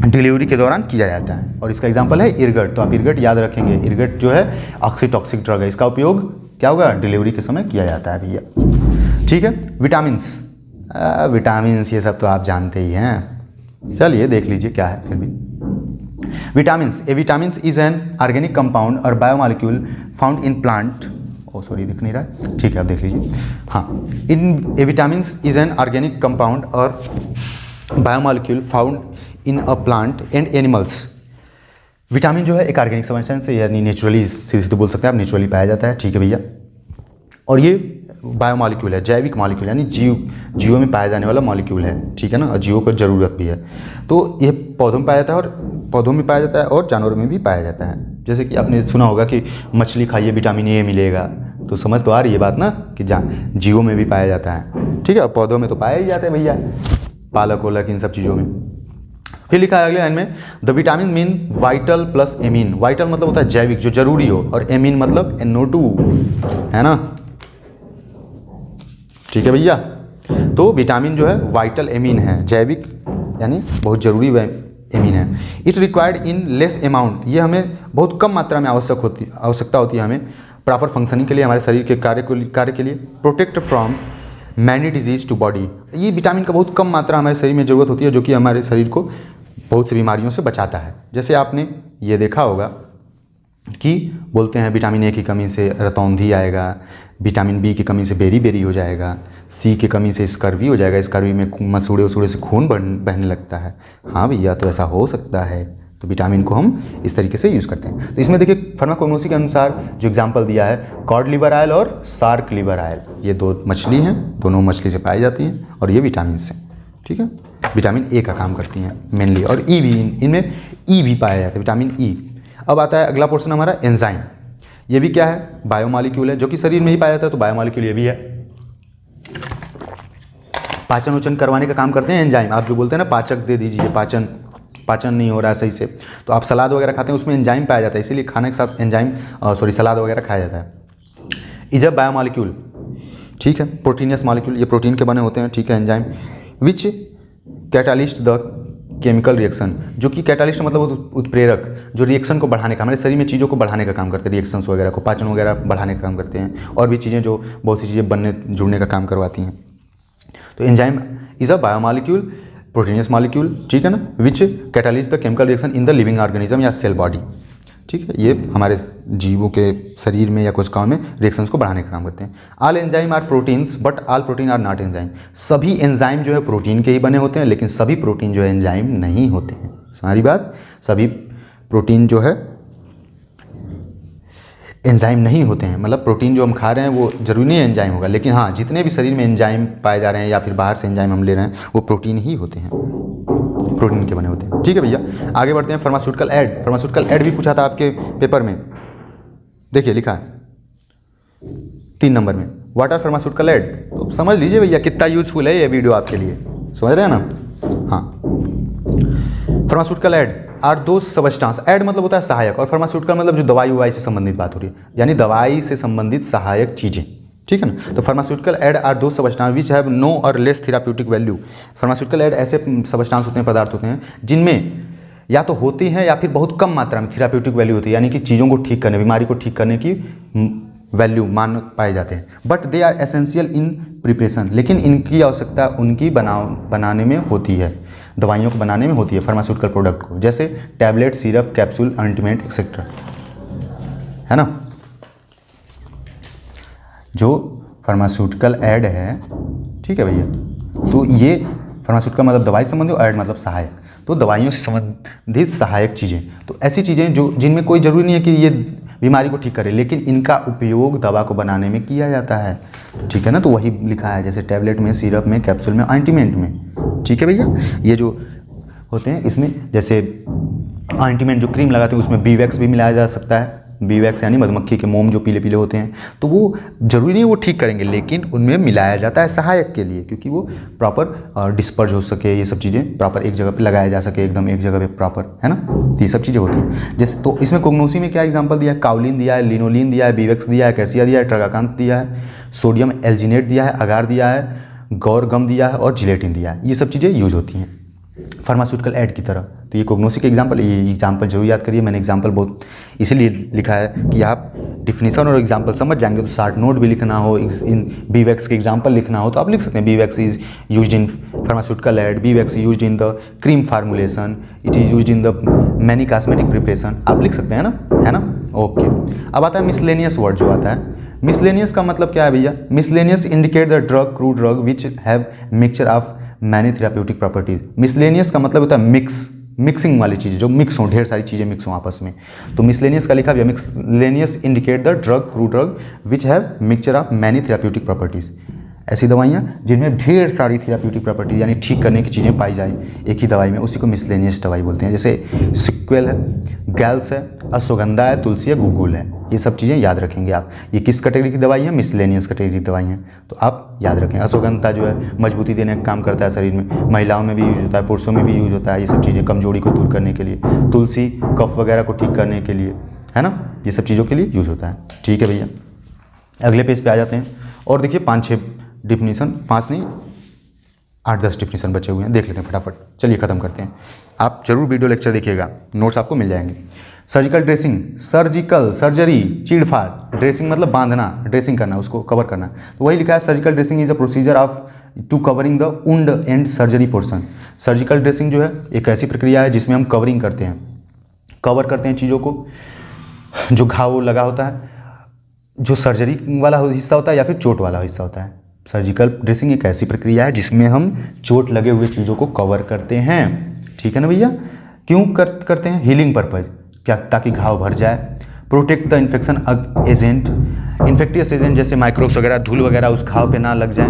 डिलीवरी के दौरान किया जाता है और इसका एग्जाम्पल है इरगट। तो आप इरगट याद रखेंगे। इरगट जो है ऑक्सीटॉक्सिक ड्रग है, इसका उपयोग क्या होगा, डिलीवरी के समय किया जाता है भैया। ठीक है। विटामिन्स, विटामिन्स ये सब तो आप जानते ही हैं, चलिए देख लीजिए क्या है फिर भी। Vitamins, a vitamins is an organic compound और biomolecule found in plant, oh sorry दिख नहीं रहा है, ठीक है आप देख लीजिए। हाँ, in a vitamins is an organic compound और biomolecule found in a plant and animals. Vitamin जो है एक ऑर्गेनिक सब्सटेंस है, यानी नेचुरली, सीधे बोल सकते हैं आप, नेचुरली पाया जाता है। ठीक है भैया। और ये बायोमॉलिक्यूल है, जैविक मॉलिक्यूल, यानी जीवों में पाया जाने वाला मॉलिक्यूल है। ठीक है ना, और जीवों को ज़रूरत भी है। तो ये पौधों में पाया जाता है और पौधों में पाया जाता है और जानवरों में भी पाया जाता है। जैसे कि आपने सुना होगा कि मछली खाइए विटामिन ए मिलेगा, तो समझ तो आ रही है बात ना कि जीवों में भी पाया जाता है। ठीक है, और पौधों में तो पाया ही जाता है भैया, पालक वालक इन सब चीज़ों में। फिर लिखा है अगले लाइन में, the vitamin mean vital plus amine. Vital मतलब होता है जैविक, जो जरूरी हो, और एमीन मतलब NO2, है ना। ठीक है भैया। तो विटामिन जो है वाइटल एमीन है, जैविक यानी बहुत जरूरी एमीन है। It required in less amount, ये हमें बहुत कम मात्रा में आवश्यकता होती है हमें प्रॉपर फंक्शनिंग के लिए, हमारे शरीर के कार्य के लिए। Protect from many disease to body, ये विटामिन का बहुत कम मात्रा हमारे शरीर में ज़रूरत होती है, जो कि हमारे शरीर को बहुत सी बीमारियों से बचाता है। जैसे आपने ये देखा होगा कि बोलते हैं विटामिन ए की कमी से रतौंधी आएगा, विटामिन बी की कमी से बेरी हो जाएगा, सी की कमी से स्कर्वी हो जाएगा, स्कर्वी में मसूड़े वसूड़े से खून बहने लगता है। हाँ भैया, तो ऐसा हो सकता है। तो विटामिन को हम इस तरीके से यूज़ करते हैं। तो इसमें देखिए फार्माकोग्नोसी के अनुसार जो एग्जाम्पल दिया है, कॉड लिवर ऑयल और शार्क लिवर ऑयल, ये दो मछली हैं, दोनों मछली से पाई जाती हैं और ये विटामिन से, ठीक है, विटामिन ए का काम करती हैं मेनली। और ई भी, इनमें ई भी पाया जाता है, विटामिन ई। अब आता है अगला पोर्शन हमारा एंजाइम। ये भी क्या है, बायोमॉलिक्यूल है, जो कि शरीर में ही पाया जाता है। तो बायोमॉलिक्यूल ये भी है, पाचन उचन करवाने का काम करते हैं एंजाइम। आप जो बोलते हैं ना पाचक दे दीजिए, पाचन नहीं हो रहा है सही से, तो आप सलाद वगैरह खाते हैं, उसमें एंजाइम पाया जाता है, इसीलिए खाने के साथ एंजाइम सलाद वगैरह खाया जाता है। इज अ बायोमॉलिक्यूल, ठीक है, प्रोटीनियस मॉलिक्यूल, ये प्रोटीन के बने होते हैं, ठीक है। Enzyme which catalyst the chemical reaction, जो कि कैटालिस्ट मतलब उत्प्रेरक, जो रिएक्शन को बढ़ाने का, हमारे शरीर में चीज़ों को बढ़ाने का काम करते हैं, रिएक्शंस वगैरह को, पाचन वगैरह बढ़ाने का काम करते हैं, और भी चीज़ें जो बहुत सी चीज़ें बनने जुड़ने का काम करवाती हैं। तो enzyme is a biomolecule, proteinaceous molecule, ठीक है ना, which catalyst the chemical reaction in the living organism या सेल बॉडी, ठीक है। ये हमारे जीवों के शरीर में या कोशिकाओं में रिएक्शंस को बढ़ाने का काम करते हैं। All enzyme are proteins but all protein are not enzyme, सभी एंजाइम जो है प्रोटीन के ही बने होते हैं, लेकिन सभी प्रोटीन जो है एंजाइम नहीं होते हैं। सारी बात, सभी प्रोटीन जो है एंजाइम नहीं होते हैं, मतलब प्रोटीन जो हम खा रहे हैं वो जरूरी नहीं एंजाइम होगा, लेकिन हाँ जितने भी शरीर में एंजाइम पाए जा रहे हैं या फिर बाहर से एंजाइम हम ले रहे हैं, वो प्रोटीन ही होते हैं, प्रोटीन के बने होते हैं, ठीक है भैया। आगे बढ़ते हैं। फार्मास्यूटिकल एड, फार्मास्यूटिकल एड भी पूछा था आपके पेपर में, देखिए लिखा है 3 नंबर में, व्हाट आर फार्मास्यूटिकल एड। तो समझ लीजिए भैया कितना यूजफुल है ये वीडियो आपके लिए, समझ रहे हैं ना। हाँ, फार्मास्यूटिकल एड आर दो सब्सटेंस, एड मतलब होता है सहायक, और फार्मास्यूटिकल मतलब जो दवाई उवाई से संबंधित बात हो रही है, यानी दवाई से संबंधित सहायक चीज़ें, ठीक है ना। तो फार्मास्यूटिकल एड आर दो सब्सटेंस विच हैव नो और less therapeutic value. Pharmaceutical aid ऐसे सब्सटेंस होते हैं, पदार्थ होते हैं, जिनमें या तो होती हैं या फिर बहुत कम मात्रा में थेराप्यूटिक वैल्यू होती है, यानी कि चीज़ों को ठीक करने, बीमारी को ठीक करने की वैल्यू मान पाए जाते हैं। But they are essential in preparation, लेकिन इनकी आवश्यकता उनकी बनाने में होती है, दवाइयों को बनाने में होती है, फार्मास्यूटिकल प्रोडक्ट को, जैसे tablet, syrup, capsule, ointment etcetera, है ना। जो फार्मास्यूटिकल ऐड है, ठीक है भैया, तो ये फार्मास्यूटिकल मतलब दवाई संबंधी, और ऐड मतलब सहायक, तो दवाइयों से संबंधित सहायक चीज़ें, तो ऐसी चीज़ें जो जिनमें कोई ज़रूरी नहीं है कि ये बीमारी को ठीक करे, लेकिन इनका उपयोग दवा को बनाने में किया जाता है, ठीक है ना। तो वही लिखा है, जैसे टैबलेट में, सिरप में, कैप्सूल में, ऑइंटमेंट में, ठीक है भैया। ये जो होते हैं इसमें, जैसे ऑइंटमेंट जो क्रीम लगाते हैं उसमें बीवैक्स भी मिलाया जा सकता है, बी वैक्स यानी मधुमक्खी के मोम जो पीले पीले होते हैं, तो वो जरूरी नहीं वो ठीक करेंगे, लेकिन उनमें मिलाया जाता है सहायक के लिए, क्योंकि वो प्रॉपर डिस्पर्ज हो सके, ये सब चीज़ें प्रॉपर एक जगह पे लगाया जा सके, एकदम एक जगह पे प्रॉपर, है ना। तो ये सब चीज़ें होती हैं। जैसे तो इसमें कोगनोसी में क्या एग्जाम्पल दिया है, काउलिन दिया है, लिनोलिन दिया है, बी वैक्स दिया है, कैसिया दिया है, ट्रगाकांत दिया है, सोडियम एल्जिनेट दिया है, अगार दिया है, गौर गम दिया है और जिलेटिन दिया है। ये सब चीज़ें यूज होती हैं फार्मास्यूटिकल ऐड की तरह। तो ये कोगनोसी के एग्जाम्पल, ये एग्जाम्पल जरूर याद करिए। मैंने एग्जाम्पल बहुत इसीलिए लिखा है कि आप डिफिनीशन और एग्जाम्पल समझ जाएंगे। तो शार्ट नोट भी लिखना हो, इन बी वैक्स के एग्जाम्पल लिखना हो तो आप लिख सकते हैं। B wax is use in pharmaceutical add, B wax use in the cream formulation, it is use in the many cosmetic preparation, आप लिख सकते हैं ना, है ना। ओके, अब आता है मिसलेनियस वर्ड जो आता है। मिसलेनियस का मतलब क्या है भैया? Miscellaneous indicate the drug, crew drug which have mixture of many therapeutic properties. Miscellaneous का मतलब होता है मिक्सिंग वाली चीज़ें, जो मिक्स हों, ढेर सारी चीज़ें मिक्स हों आपस में। तो मिसलेनियस का लिखा भैया, miscellaneous indicate the drug, crew drug which have mixture of many therapeutic properties. ऐसी दवाइयाँ जिनमें ढेर सारी थेराप्यूटिक प्रॉपर्टी यानी ठीक करने की चीज़ें पाई जाए एक ही दवाई में, उसी को मिसलेनियस दवाई बोलते हैं। जैसे सिक्वेल है, गैल्स है, अश्वगंधा है, तुलसी है, गुगुल है, ये सब चीज़ें याद रखेंगे आप। ये किस कैटेगरी की दवाई है? मिसलेनियस कैटेगरी की दवाई है, तो आप याद रखें। अश्वगंधा जो है मजबूती देने का काम करता है शरीर में, महिलाओं में भी यूज होता है, पुरुषों में भी यूज होता है, ये सब चीज़ें कमजोरी को दूर करने के लिए। तुलसी कफ वगैरह को ठीक करने के लिए, है ना, ये सब चीज़ों के लिए यूज होता है। ठीक है भैया, अगले पेज पे आ जाते हैं और देखिए 5-6 डिफिनीशन, 5 नहीं 8-10 डिफिनीशन बचे हुए हैं, देख लेते हैं फटाफट। चलिए ख़त्म करते हैं। आप जरूर वीडियो लेक्चर देखिएगा, नोट्स आपको मिल जाएंगे। सर्जिकल ड्रेसिंग, सर्जिकल सर्जरी, चीड़फाड़, ड्रेसिंग मतलब बांधना, ड्रेसिंग करना, उसको कवर करना, तो वही लिखा है surgical dressing is a procedure of to covering the wound and surgery portion. Surgical dressing जो है एक ऐसी प्रक्रिया है जिसमें हम कवरिंग करते हैं, कवर करते हैं चीज़ों को, जो घाव लगा होता है, जो सर्जरी वाला हिस्सा होता है या फिर चोट वाला हिस्सा होता है। सर्जिकल ड्रेसिंग एक ऐसी प्रक्रिया है जिसमें हम चोट लगे हुए चीज़ों को कवर करते हैं। ठीक है ना भैया? क्यों करते हैं? हीलिंग पर्पज, क्या, ताकि घाव भर जाए। Protect the infection agent, infectious agent जैसे माइक्रोब्स वगैरह, धूल वगैरह उस घाव पे ना लग जाए,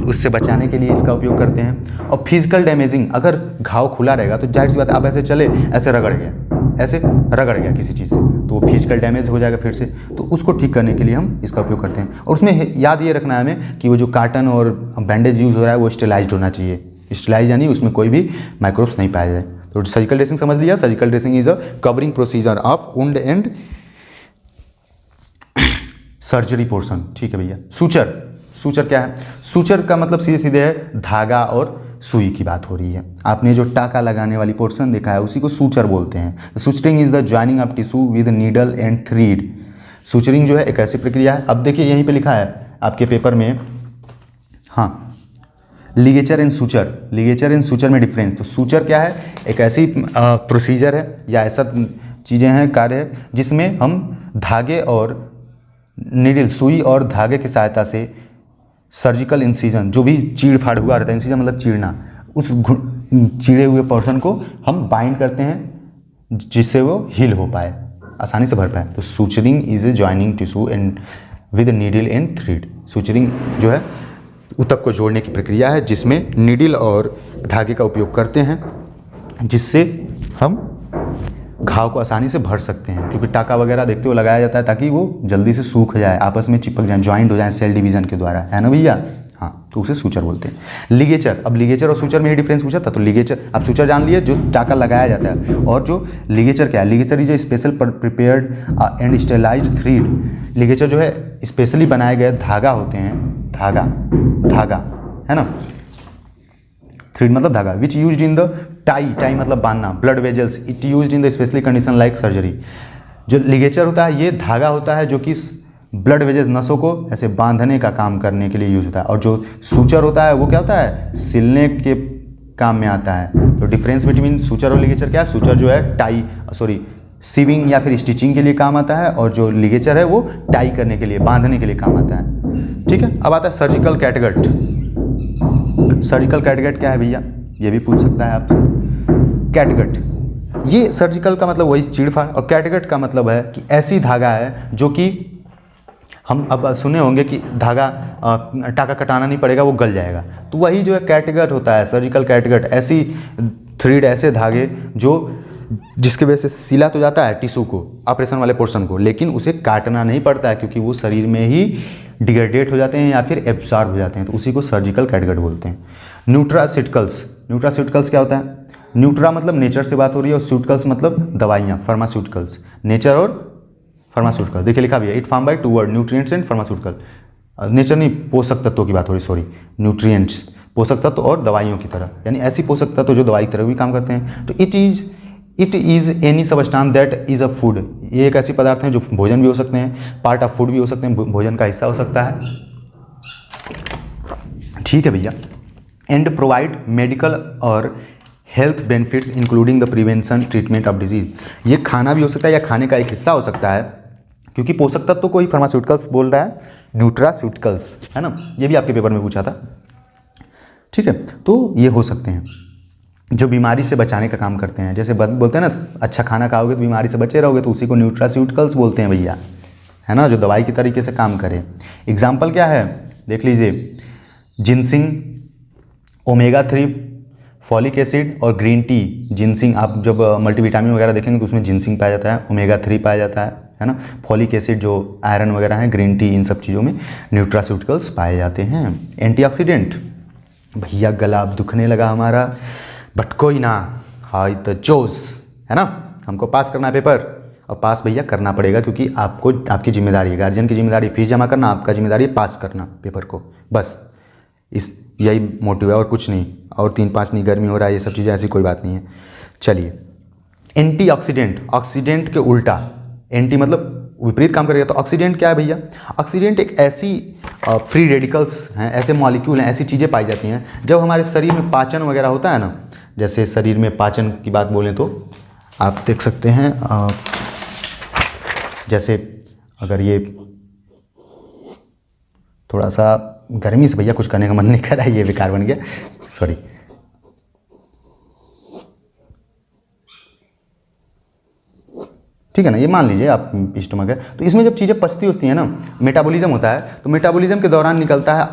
उससे बचाने के लिए इसका उपयोग करते हैं। और फिजिकल डैमेजिंग, अगर घाव खुला रहेगा तो जाहिर सी बात, आप ऐसे चले, ऐसे रगड़ गया किसी चीज़ से, तो वो फिजिकल डैमेज हो जाएगा फिर से, तो उसको ठीक करने के लिए हम इसका उपयोग करते हैं। और उसमें याद ये रखना है हमें कि वो जो काटन और बैंडेज यूज़ हो रहा है वो स्टेलाइज्ड होना चाहिए। स्टेलाइज यानी उसमें कोई भी माइक्रोब्स नहीं पाया जाए। तो सर्जिकल ड्रेसिंग समझ लिया। Surgical dressing is a covering procedure of wound and surgery portion. ठीक है भैया। सूचर, सूचर क्या है? सूचर का मतलब सीधे सीधे है धागा और सुई की बात हो रही है। आपने जो टाका लगाने वाली पोर्शन देखा है उसी को सूचर बोलते हैं। Suturing is the joining of tissue with needle and thread. Suturing जो है एक ऐसी प्रक्रिया है, अब देखिए यहीं पे लिखा है आपके पेपर में, हाँ, ligature and suture, ligature and suture में डिफरेंस। तो सूचर क्या है? एक ऐसी प्रोसीजर है या ऐसा चीज़ें हैं, कार्य है जिसमें हम धागे और नीडल, सुई और धागे की सहायता से सर्जिकल इंसिजन, जो भी चीड़ फाड़ हुआ रहता है, इंसिजन मतलब चीड़ना, उस चीड़े हुए पोर्शन को हम बाइंड करते हैं जिससे वो हील हो पाए, आसानी से भर पाए। तो suturing is a joining tissue and with needle and thread. Suturing जो है ऊतक को जोड़ने की प्रक्रिया है जिसमें नीडल और धागे का उपयोग करते हैं, जिससे हम घाव को आसानी से भर सकते हैं, क्योंकि टाका वगैरह देखते हो लगाया जाता है ताकि वो जल्दी से सूख जाए, आपस में चिपक जाए, ज्वाइंट हो जाए सेल डिवीजन के द्वारा, है ना भैया? हाँ, तो उसे सूचर बोलते हैं। लिगेचर, अब लिगेचर और सूचर में ही डिफरेंस पूछा था, तो लिगेचर, आप सूचर जान लिए जो टाका लगाया जाता है, और जो लिगेचर क्या है? Ligature is a special prepared and sterilised thread. Ligature जो है स्पेशली बनाए गए धागा होते हैं, धागा है ना, थ्रेड मतलब धागा, विच यूज्ड इन द टाई मतलब बांधना, blood vessels, it used in the specially condition like surgery. जो लिगेचर होता है ये धागा होता है जो कि ब्लड वेजल्स, नसों को ऐसे बांधने का काम करने के लिए यूज होता है, और जो सूचर होता है वो क्या होता है? सिलने के काम में आता है। तो डिफरेंस बिटवीन सूचर और लिगेचर क्या है? सूचर जो है सीविंग या फिर स्टिचिंग के लिए काम आता है, और जो लिगेचर है वो टाई करने के लिए, बांधने के लिए काम आता है। ठीक है, अब आता है सर्जिकल कैटगट। सर्जिकल कैटगट क्या है भैया? ये भी पूछ सकता है आपसे। कैटगट, ये सर्जिकल का मतलब वही चीड़फाड़, और कैटगट का मतलब है कि ऐसी धागा है जो कि हम अब सुने होंगे कि धागा टाका कटाना नहीं पड़ेगा, वो गल जाएगा, तो वही जो है कैटगट होता है, सर्जिकल कैटगट। ऐसी थ्रेड, ऐसे धागे जो जिसकी वजह से सिला तो जाता है टिश्यू को, ऑपरेशन वाले पोर्शन को, लेकिन उसे काटना नहीं पड़ता है क्योंकि वो शरीर में ही डिग्रेडेट हो जाते हैं या फिर एब्सॉर्ब हो जाते हैं, तो उसी को सर्जिकल कैटगट बोलते हैं। न्यूट्रास्यूटिकल्स, न्यूट्रास्यूटिकल्स क्या होता है? न्यूट्रा मतलब नेचर से बात हो रही है और स्यूटिकल्स मतलब दवाइयाँ, फार्मास्यूटिकल्स, नेचर और फार्मास्यूटिकल। देखिए लिखा भी है, it form by two word nutrients and pharmaceutical. Nature नहीं, पोषक तत्वों की बात हो रही, सॉरी, न्यूट्रिएंट्स पोषक तत्व और दवाइयों की तरह, यानी ऐसी पोषक तत्व जो दवाई की तरह भी काम करते हैं। तो it is any substance that is a food, ये एक ऐसी पदार्थ हैं जो भोजन भी हो सकते हैं, पार्ट ऑफ फूड भी हो सकते हैं, भोजन का हिस्सा हो सकता है। ठीक है भैया। एंड प्रोवाइड मेडिकल और health benefits including the prevention treatment of disease. ये खाना भी हो सकता है या खाने का एक हिस्सा हो सकता है, क्योंकि पोषक तत्व को ही फार्मास्यूटिकल्स बोल रहा है, न्यूट्रास्यूटिकल्स, है ना, ये भी आपके पेपर में पूछा था। ठीक है, तो ये हो सकते हैं जो बीमारी से बचाने का काम करते हैं। जैसे बोलते हैं ना, अच्छा खाना खाओगे तो बीमारी से बचे रहोगे, तो उसी को न्यूट्रास्यूटिकल्स बोलते हैं भैया, है ना, जो दवाई की तरीके से काम करे। एग्जाम्पल क्या है, देख लीजिए, जिनसिंग, ओमेगा 3 फॉलिक एसिड और ग्रीन टी। जिनसिंग, आप जब मल्टीविटामिन वगैरह देखेंगे तो उसमें जिनसिंग पाया जाता है, ओमेगा 3 पाया जाता है ना, फॉलिक एसिड जो आयरन वगैरह है, ग्रीन टी, इन सब चीज़ों में न्यूट्रास्यूटिकल्स पाए जाते हैं। एंटीऑक्सीडेंट, भैया गला अब दुखने लगा हमारा, बट कोई ना, हाय द जोश, है ना, हमको पास करना है पेपर, और पास भैया करना पड़ेगा क्योंकि आपको, आपकी जिम्मेदारी है, गार्जियन की जिम्मेदारी फीस जमा करना, आपका जिम्मेदारी है पास करना पेपर को, बस इस यही मोटिव है और कुछ नहीं, और 3-5 नहीं, गर्मी हो रहा है, ये सब चीज़ें, ऐसी कोई बात नहीं है। चलिए, एंटीऑक्सीडेंट, ऑक्सीडेंट के उल्टा, एंटी मतलब विपरीत काम करेगा, तो ऑक्सीडेंट क्या है भैया? ऑक्सीडेंट एक ऐसी फ्री रेडिकल्स हैं, ऐसे मॉलिक्यूल हैं, ऐसी चीज़ें पाई जाती हैं जब हमारे शरीर में पाचन वगैरह होता है ना, जैसे शरीर में पाचन की बात बोलें तो आप देख सकते हैं, जैसे अगर ये थोड़ा सा गर्मी से भैया कुछ करने का मन नहीं कर रहा है, ये बेकार बन गया, सॉरी। ठीक है ना, ये मान लीजिए आप स्टमक है, तो इसमें जब चीज़ें पचती होती हैं ना, मेटाबॉलिज्म होता है, तो मेटाबॉलिज्म के दौरान निकलता है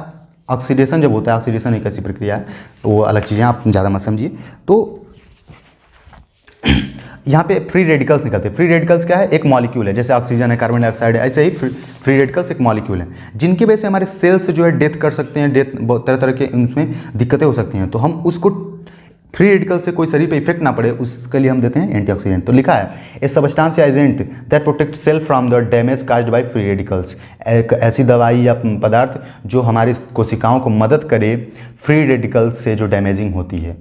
ऑक्सीडेशन, जब होता है, ऑक्सीडेशन एक ऐसी प्रक्रिया है, तो वो अलग चीज़ें, आप ज़्यादा मत समझिए। तो यहाँ पे फ्री रेडिकल्स निकलते हैं। फ्री रेडिकल्स क्या है? एक मॉलिक्यूल है, जैसे ऑक्सीजन है, कार्बन डाइऑक्साइड है, ऐसे ही फ्री रेडिकल्स एक मॉलिक्यूल है, जिनकी वजह से हमारे सेल्स जो है डेथ कर सकते हैं, डेथ तरह तरह के उनमें दिक्कतें हो सकती हैं, तो हम उसको फ्री रेडिकल से कोई शरीर पे इफेक्ट ना पड़े, उसके लिए हम देते हैं एंटीऑक्सीडेंट। तो लिखा है, ए सब्सटेंस या agent that protect cell from the damage caused by free radicals, एक ऐसी दवाई या पदार्थ जो हमारी कोशिकाओं को मदद करे फ्री रेडिकल्स से जो डैमेजिंग होती है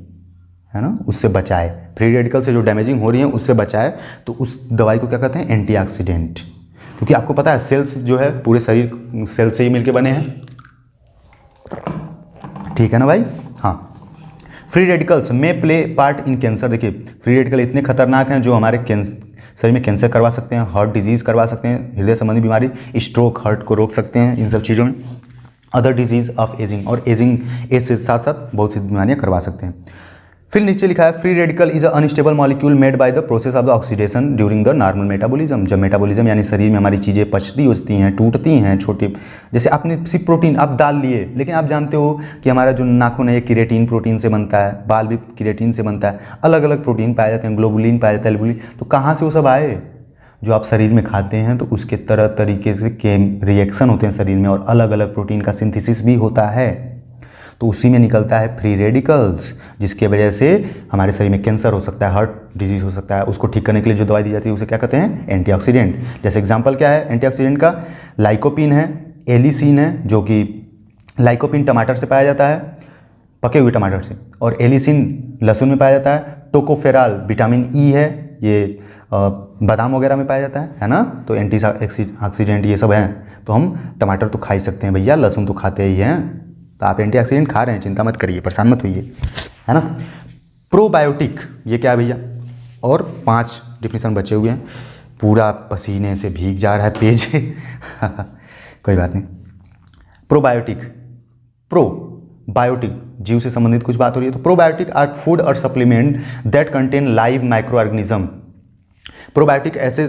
ना, उससे बचाए, फ्री रेडिकल से जो डैमेजिंग हो रही है उससे बचाए, तो उस दवाई को क्या कहते हैं? एंटीऑक्सीडेंट। क्योंकि आपको पता है सेल्स जो है पूरे शरीर सेल से ही मिलके बने हैं, ठीक है ना भाई। हाँ, फ्री रेडिकल्स में प्ले पार्ट इन कैंसर। देखिए, फ्री रेडिकल इतने खतरनाक हैं जो हमारे शरीर में कैंसर करवा सकते हैं, हार्ट डिजीज़ करवा सकते हैं, हृदय संबंधी बीमारी, स्ट्रोक, हार्ट को रोक सकते हैं, इन सब चीज़ों में, अदर डिजीज़ ऑफ एजिंग, और एजिंग एज से साथ साथ बहुत सी बीमारियाँ करवा सकते हैं। फिर नीचे लिखा है, free radical is a unstable molecule made by the process of the oxidation during the normal metabolism. जब मेटाबॉलिज्म यानी शरीर में हमारी चीज़ें पचती होती हैं, टूटती हैं, छोटी, जैसे आपने सिर्फ प्रोटीन आप दाल लिए, लेकिन आप जानते हो कि हमारा जो नाखून है केराटिन प्रोटीन से बनता है, बाल भी केराटिन से बनता है, अलग अलग प्रोटीन पाए जाते हैं, ग्लोबुलिन पाया जाता है, एल्बुलिन, तो कहाँ से वो सब आए? जो आप शरीर में खाते हैं तो उसके तरह तरीके से रिएक्शन होते हैं शरीर में, और अलग अलग प्रोटीन का सिंथेसिस भी होता है, तो उसी में निकलता है फ्री रेडिकल्स, जिसके वजह से हमारे शरीर में कैंसर हो सकता है, हार्ट डिजीज़ हो सकता है। उसको ठीक करने के लिए जो दवाई दी जाती है उसे क्या कहते हैं? एंटीऑक्सीडेंट। जैसे एग्जांपल क्या है एंटीऑक्सीडेंट का? लाइकोपिन है, एलिसिन है, जो कि लाइकोपिन टमाटर से पाया जाता है, पके हुए टमाटर से, और एलिसिन लहसुन में पाया जाता है। टोकोफेराल विटामिन ई है, ये बादाम वगैरह में पाया जाता है ना, तो एंटी ऑक्सीडेंट ये सब हैं, तो हम टमाटर तो खा ही सकते हैं भैया, लहसुन तो खाते ही हैं, तो आप एंटीऑक्सीडेंट खा रहे हैं, चिंता मत करिए, परेशान मत होइए, है ना। प्रोबायोटिक, ये क्या है भैया? और 5 डिफिनीशन बचे हुए हैं, पूरा पसीने से भीग जा रहा है पेज कोई बात नहीं। प्रोबायोटिक, प्रोबायोटिक जीव से संबंधित कुछ बात हो रही है, तो प्रोबायोटिक आर फूड और supplement that contain live micro organism. Probiotic ऐसे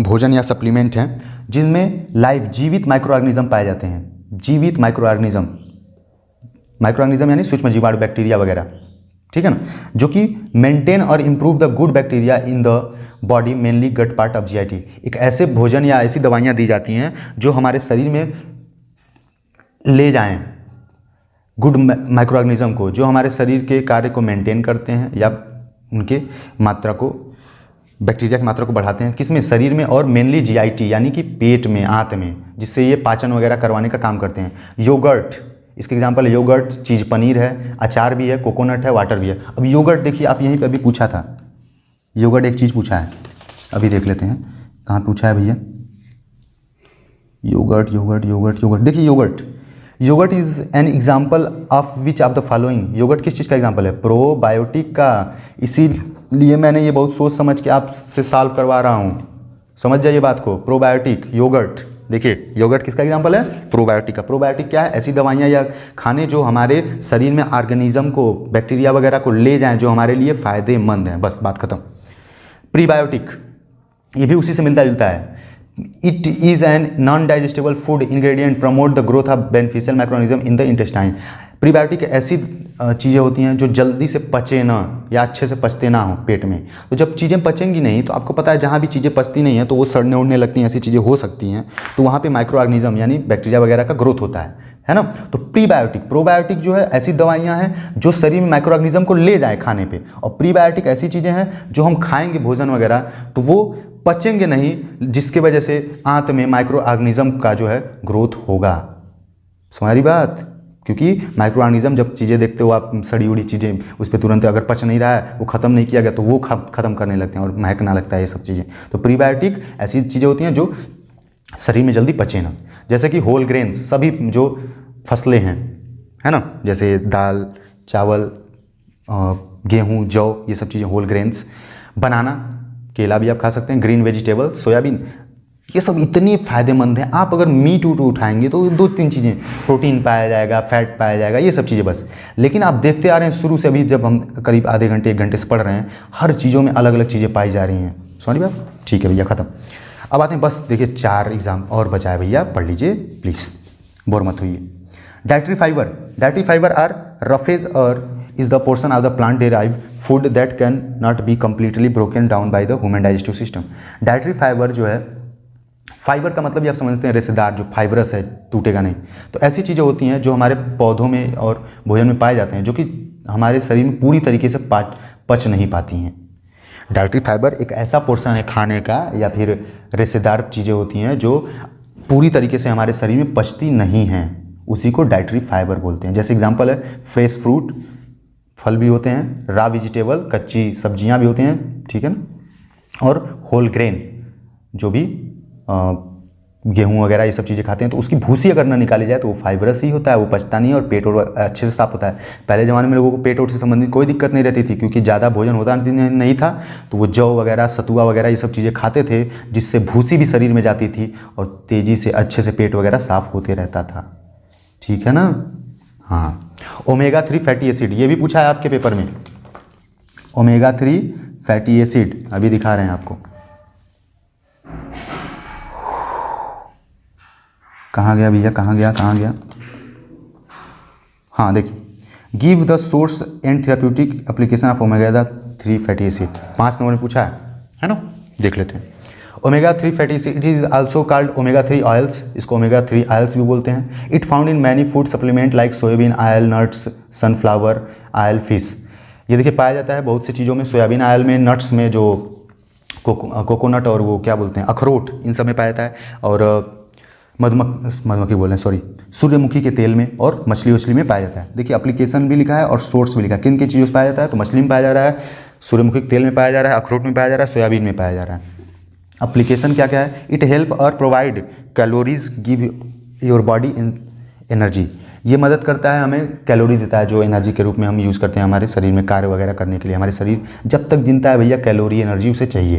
भोजन या सप्लीमेंट हैं जिनमें लाइव जीवित माइक्रो ऑर्गेनिज्म पाए जाते हैं। जीवित माइक्रो ऑर्गेनिज्म यानी सूक्ष्म जीवाणु, बैक्टीरिया वगैरह, ठीक है ना, जो कि मेंटेन और improve the good bacteria in the body mainly gut part of GIT. एक ऐसे भोजन या ऐसी दवाइयाँ दी जाती हैं जो हमारे शरीर में ले जाएं गुड माइक्रो ऑर्गेनिज्म को, जो हमारे शरीर के कार्य को मेंटेन करते हैं या उनके मात्रा को, बैक्टीरिया की मात्रा को बढ़ाते हैं, किसमें, शरीर में, और मेनली जीआईटी यानी कि पेट में, आंत में, जिससे ये पाचन वगैरह करवाने का काम करते हैं। योगर्ट, इसके एग्जांपल है योगर्ट, चीज़ पनीर है, अचार भी है, कोकोनट है, वाटर भी है। अब योगर्ट देखिए, आप यहीं पे अभी पूछा था, योगर्ट एक चीज़ पूछा है, अभी देख लेते हैं कहाँ पूछा है भैया। योगर्ट योगर्ट योगर्ट योगर्ट, देखिए yogurt is an example of which of the following. Yogurt किस चीज़ का एग्जाम्पल है, प्रोबायोटिक का। इसीलिए मैंने ये बहुत सोच समझ के आपसे सॉल्व करवा रहा हूँ, समझ जाइए बात को। प्रोबायोटिक योगर्ट, देखिए योगर्ट किसका एग्जाम्पल है, प्रोबायोटिक का। प्रोबायोटिक क्या है, ऐसी दवाइयाँ या खाने जो हमारे शरीर में ऑर्गेनिज्म को, बैक्टीरिया वगैरह को ले जाएं, जो हमारे लिए फ़ायदेमंद हैं, बस बात खत्म। प्रीबायोटिक, ये भी उसी से मिलता जुलता है। It is an non digestible food ingredient promote the growth of beneficial microorganism in the intestine. Prebiotic ऐसी चीज़ें होती हैं जो जल्दी से पचे ना या अच्छे से पचते ना हो पेट में। तो जब चीज़ें पचेंगी नहीं, तो आपको पता है जहाँ भी चीज़ें पचती नहीं हैं तो वो सड़ने उड़ने लगती हैं, ऐसी चीज़ें हो सकती हैं, तो वहाँ पे माइक्रो ऑर्गेनिज्म यानी बैक्टीरिया वगैरह का ग्रोथ होता है ना। तो प्रीबायोटिक, प्रोबायोटिक जो है ऐसी दवाइयाँ हैं जो शरीर में माइक्रो ऑर्गेनिज्म को ले जाए खाने पे, और प्रीबायोटिक ऐसी चीज़ें हैं जो हम खाएंगे भोजन वगैरह तो वो पचेंगे नहीं, जिसके वजह से आंत में माइक्रो ऑर्गेनिज्म का जो है ग्रोथ होगा। समझ रही बात, क्योंकि माइक्रो ऑर्गेनिज्म जब चीज़ें देखते हो आप, सड़ी उड़ी चीज़ें उस पर तुरंत अगर पच नहीं रहा है, वो ख़त्म नहीं किया गया, तो वो ख़त्म करने लगते हैं और महकना लगता है ये सब चीज़ें। तो प्रीबायोटिक ऐसी चीज़ें होती हैं जो शरीर में जल्दी पचे ना, जैसे कि होल ग्रेन्स, सभी जो फसलें हैं, है ना, जैसे दाल, चावल, गेहूँ, जौ, ये सब चीज़ें होल ग्रेन्स। बनाना, केला भी आप खा सकते हैं, ग्रीन वेजिटेबल, सोयाबीन, ये सब इतनी फ़ायदेमंद हैं। आप अगर मीट उट उठाएंगे तो 2-3 चीज़ें, प्रोटीन पाया जाएगा, फैट पाया जाएगा, ये सब चीज़ें बस। लेकिन आप देखते आ रहे हैं शुरू से, अभी जब हम करीब आधे घंटे 1 घंटे से पढ़ रहे हैं, हर चीज़ों में अलग अलग चीज़ें पाई जा रही हैं। सॉरी बात, ठीक है भैया, ख़त्म। अब आते हैं, बस देखिए 4 एग्जाम और बचा है भैया, पढ़ लीजिए प्लीज़, बोर मत होइए। डाइटरी फाइबर आर रफेज और is the portion of the plant derived food that can not be completely broken down by the human digestive system। Dietary fibre जो है, फाइबर का मतलब ये आप समझते हैं रेशेदार, जो फाइबरस है, टूटेगा नहीं। तो ऐसी चीज़ें होती हैं जो हमारे पौधों में और भोजन में पाए जाते हैं, जो कि हमारे शरीर में पूरी तरीके से पच नहीं पाती हैं। डाइटरी फाइबर एक ऐसा पोर्शन है खाने का या फिर रेशेदार चीज़ें होती हैं जो पूरी तरीके से हमारे शरीर में पचती नहीं हैं, उसी को डाइटरी फाइबर बोलते हैं। जैसे एग्जाम्पल है फ्रेश फ्रूट, फल भी होते हैं, रा वेजिटेबल, कच्ची सब्जियां भी होती हैं, ठीक है ना, और होल ग्रेन, जो भी गेहूं वगैरह ये सब चीज़ें खाते हैं, तो उसकी भूसी अगर ना निकाली जाए तो वो फाइबरस ही होता है, वो पचता नहीं है और पेट और अच्छे से साफ होता है। पहले ज़माने में लोगों को पेट और से संबंधित कोई दिक्कत नहीं रहती थी, क्योंकि ज़्यादा भोजन होता नहीं था, तो वो जौ वगैरह, सतुआ वगैरह ये सब चीज़ें खाते थे, जिससे भूसी भी शरीर में जाती थी और तेज़ी से अच्छे से पेट वगैरह साफ होते रहता था, ठीक है ना। हाँ, ओमेगा 3 फैटी एसिड, ये भी पूछा है आपके पेपर में। ओमेगा 3 फैटी एसिड अभी दिखा रहे हैं आपको, कहाँ गया भैया, कहाँ गया। हाँ देखिए, give the source and therapeutic application of omega 3 fatty acid, 5 number में पूछा है ना, देख लेते हैं। Omega 3 fatty acid, it is also called omega 3 oils, इसको ओमेगा 3 ऑयल्स भी बोलते हैं। It found in many food supplement like soybean oil, nuts, sunflower oil, fish. ये देखिए पाया जाता है बहुत सी चीज़ों में, सोयाबीन ऑयल में, नट्स में, जो कोकोनट और वो क्या बोलते हैं, अखरोट, इन सब में पाया जाता है, और मधुमक्खी बोल रहे हैं, सॉरी, सूर्यमुखी के तेल में और मछली उछली में पाया जाता है। देखिए एप्लीकेशन भी लिखा है और सोर्स भी लिखा है, किन किन चीज़ों से पाया जाता है, तो मछली में पाया जा रहा है, सूर्यमुखी के तेल में पाया जा रहा है, अखरोट में पाया जा रहा है, सोयाबीन में पाया जा रहा है। एप्लीकेशन क्या क्या है, इट हेल्प और provide calories, give your body in energy, ये मदद करता है, हमें कैलोरी देता है जो एनर्जी के रूप में हम यूज़ करते हैं हमारे शरीर में कार्य वगैरह करने के लिए। हमारे शरीर जब तक जिंदा है भैया, कैलोरी एनर्जी उसे चाहिए,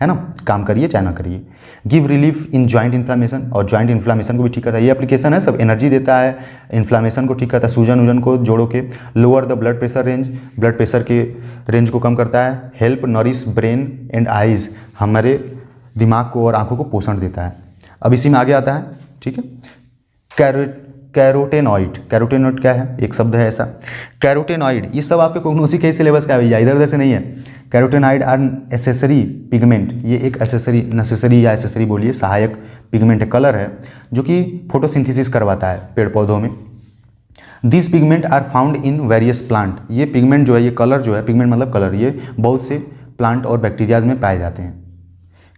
है ना, काम करिए चाहे ना करिए। Give relief in joint inflammation, और जॉइंट इन्फ्लामेशन को भी ठीक करता है। ये एप्लीकेशन है, सब एनर्जी देता है, इन्फ्लामेशन को ठीक करता है, सूजन वूजन को, जोड़ों के। Lower the blood pressure range, blood pressure के रेंज को कम करता है। Help nourish brain and eyes, हमारे दिमाग को और आंखों को पोषण देता है। अब इसी में आगे आता है, ठीक है, कैरोटेनॉइड। कैरोटेनॉइड क्या है, एक शब्द है ऐसा, कैरोटेनॉइड। ये सब आपके कोग्नोसी के सिलेबस का है भैया, इधर उधर से नहीं है। कैरोटेनॉइड आर एसेसरी पिगमेंट, ये एक नेसेसरी या एसेसरी बोलिए, सहायक पिगमेंट है, कलर है, जो कि फोटोसिंथेसिस करवाता है पेड़ पौधों में। This pigment are found in various plant, ये पिगमेंट जो है, ये कलर जो है, पिगमेंट मतलब कलर, ये बहुत से प्लांट और बैक्टीरियाज में पाए जाते हैं।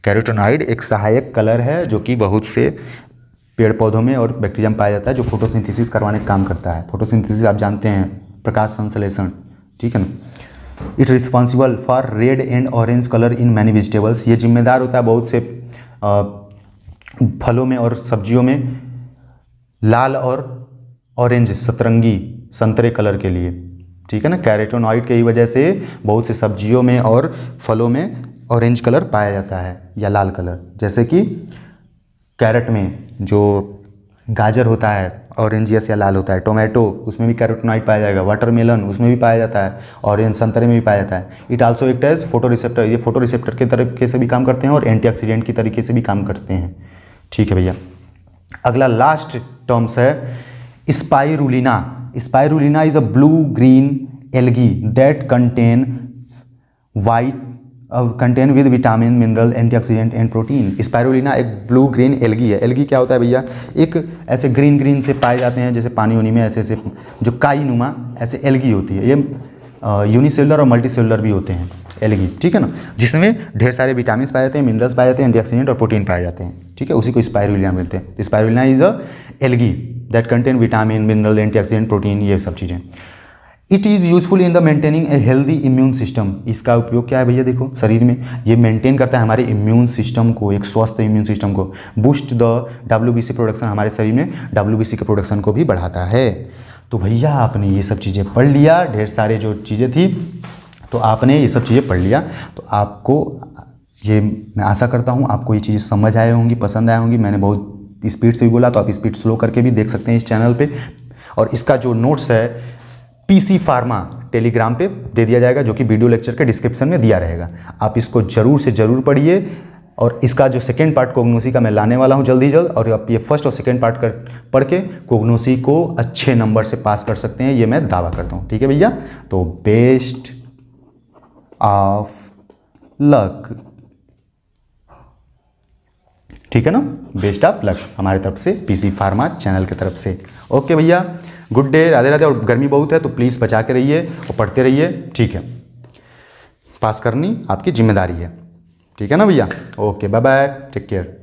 कैरोटेनॉइड एक सहायक कलर है जो कि बहुत से पेड़ पौधों में और बैक्टीरिया में पाया जाता है, जो फोटोसिंथेसिस करवाने का काम करता है। फोटोसिंथेसिस आप जानते हैं, प्रकाश संश्लेषण, ठीक है ना। It responsible for red and orange colour in many vegetables, ये जिम्मेदार होता है बहुत से फलों में और सब्जियों में लाल और ऑरेंज सतरंगी संतरे कलर के लिए, ठीक है ना। कैरोटेनॉइड की ही वजह से बहुत से सब्जियों में और फलों में ऑरेंज कलर पाया जाता है या लाल कलर, जैसे कि कैरेट में जो गाजर होता है ऑरेंजियस या लाल होता है, टोमेटो उसमें भी कैरोटेनॉइड पाया जाएगा, वाटरमेलन उसमें भी पाया जाता है, ऑरेंज संतरे में भी पाया जाता है। It also act as photo receptor, ये फोटो रिसेप्टर के तरीके से भी काम करते हैं और एंटीऑक्सीडेंट की तरीके से भी काम करते हैं, ठीक है भैया। अगला लास्ट टर्म्स है spirulina. Spirulina is a blue green algae that contain with vitamin mineral antioxidant and protein. Spirulina एक ब्लू ग्रीन एल्गी है। एल्गी क्या होता है भैया, एक ऐसे ग्रीन ग्रीन से पाए जाते हैं, जैसे पानी उनी में ऐसे ऐसे जो काई नुमा ऐसे एल्गी होती है। ये यूनिसेलुलर और मल्टीसेलुलर भी होते हैं एल्गी, ठीक है ना, जिसमें ढेर सारे विटामिन पाए जाते हैं, मिनरल्स पाए जाते हैं, एंटीऑक्सीडेंट और प्रोटीन पाए जाते हैं, ठीक है, उसी को स्पाइरुलिना मिलते हैं। Spirulina is a algae that contain vitamin mineral antioxidant protein, ये सब चीज़ें। It is useful in the maintaining a healthy immune system. इसका उपयोग क्या है भैया, देखो शरीर में ये मेंटेन करता है हमारे इम्यून सिस्टम को, एक स्वस्थ इम्यून सिस्टम को। बूस्ट द WBC प्रोडक्शन, हमारे शरीर में WBC के प्रोडक्शन को भी बढ़ाता है। तो भैया आपने ये सब चीज़ें पढ़ लिया, ढेर सारे जो चीज़ें थी तो आपने ये सब चीज़ें पढ़ लिया। तो आपको ये मैं आशा करता हूँ आपको ये चीज़ें समझ आए होंगी, पसंद आए होंगी। मैंने बहुत स्पीड से भी बोला, तो आप स्पीड स्लो करके भी देख सकते हैं इस चैनल पे। और इसका जो नोट्स है PC फार्मा टेलीग्राम पे दे दिया जाएगा, जो कि वीडियो लेक्चर के डिस्क्रिप्शन में दिया रहेगा। आप इसको जरूर से ज़रूर पढ़िए। और इसका जो सेकेंड पार्ट कोग्नोसी का मैं लाने वाला हूँ जल्द ही जल्द, और आप ये फर्स्ट और सेकेंड पार्ट पढ़ के कोग्नोसी को अच्छे नंबर से पास कर सकते हैं, ये मैं दावा करता हूँ, ठीक है भैया। तो बेस्ट ऑफ लक, ठीक है ना, बेस्ट ऑफ लक हमारी तरफ से, PC फार्मा चैनल की तरफ से। ओके भैया, गुड डे, राधे राधे। और गर्मी बहुत है तो प्लीज़ बचा के रहिए और पढ़ते रहिए, ठीक है। पास करनी आपकी जिम्मेदारी है, ठीक है ना भैया। Okay, bye bye, take care.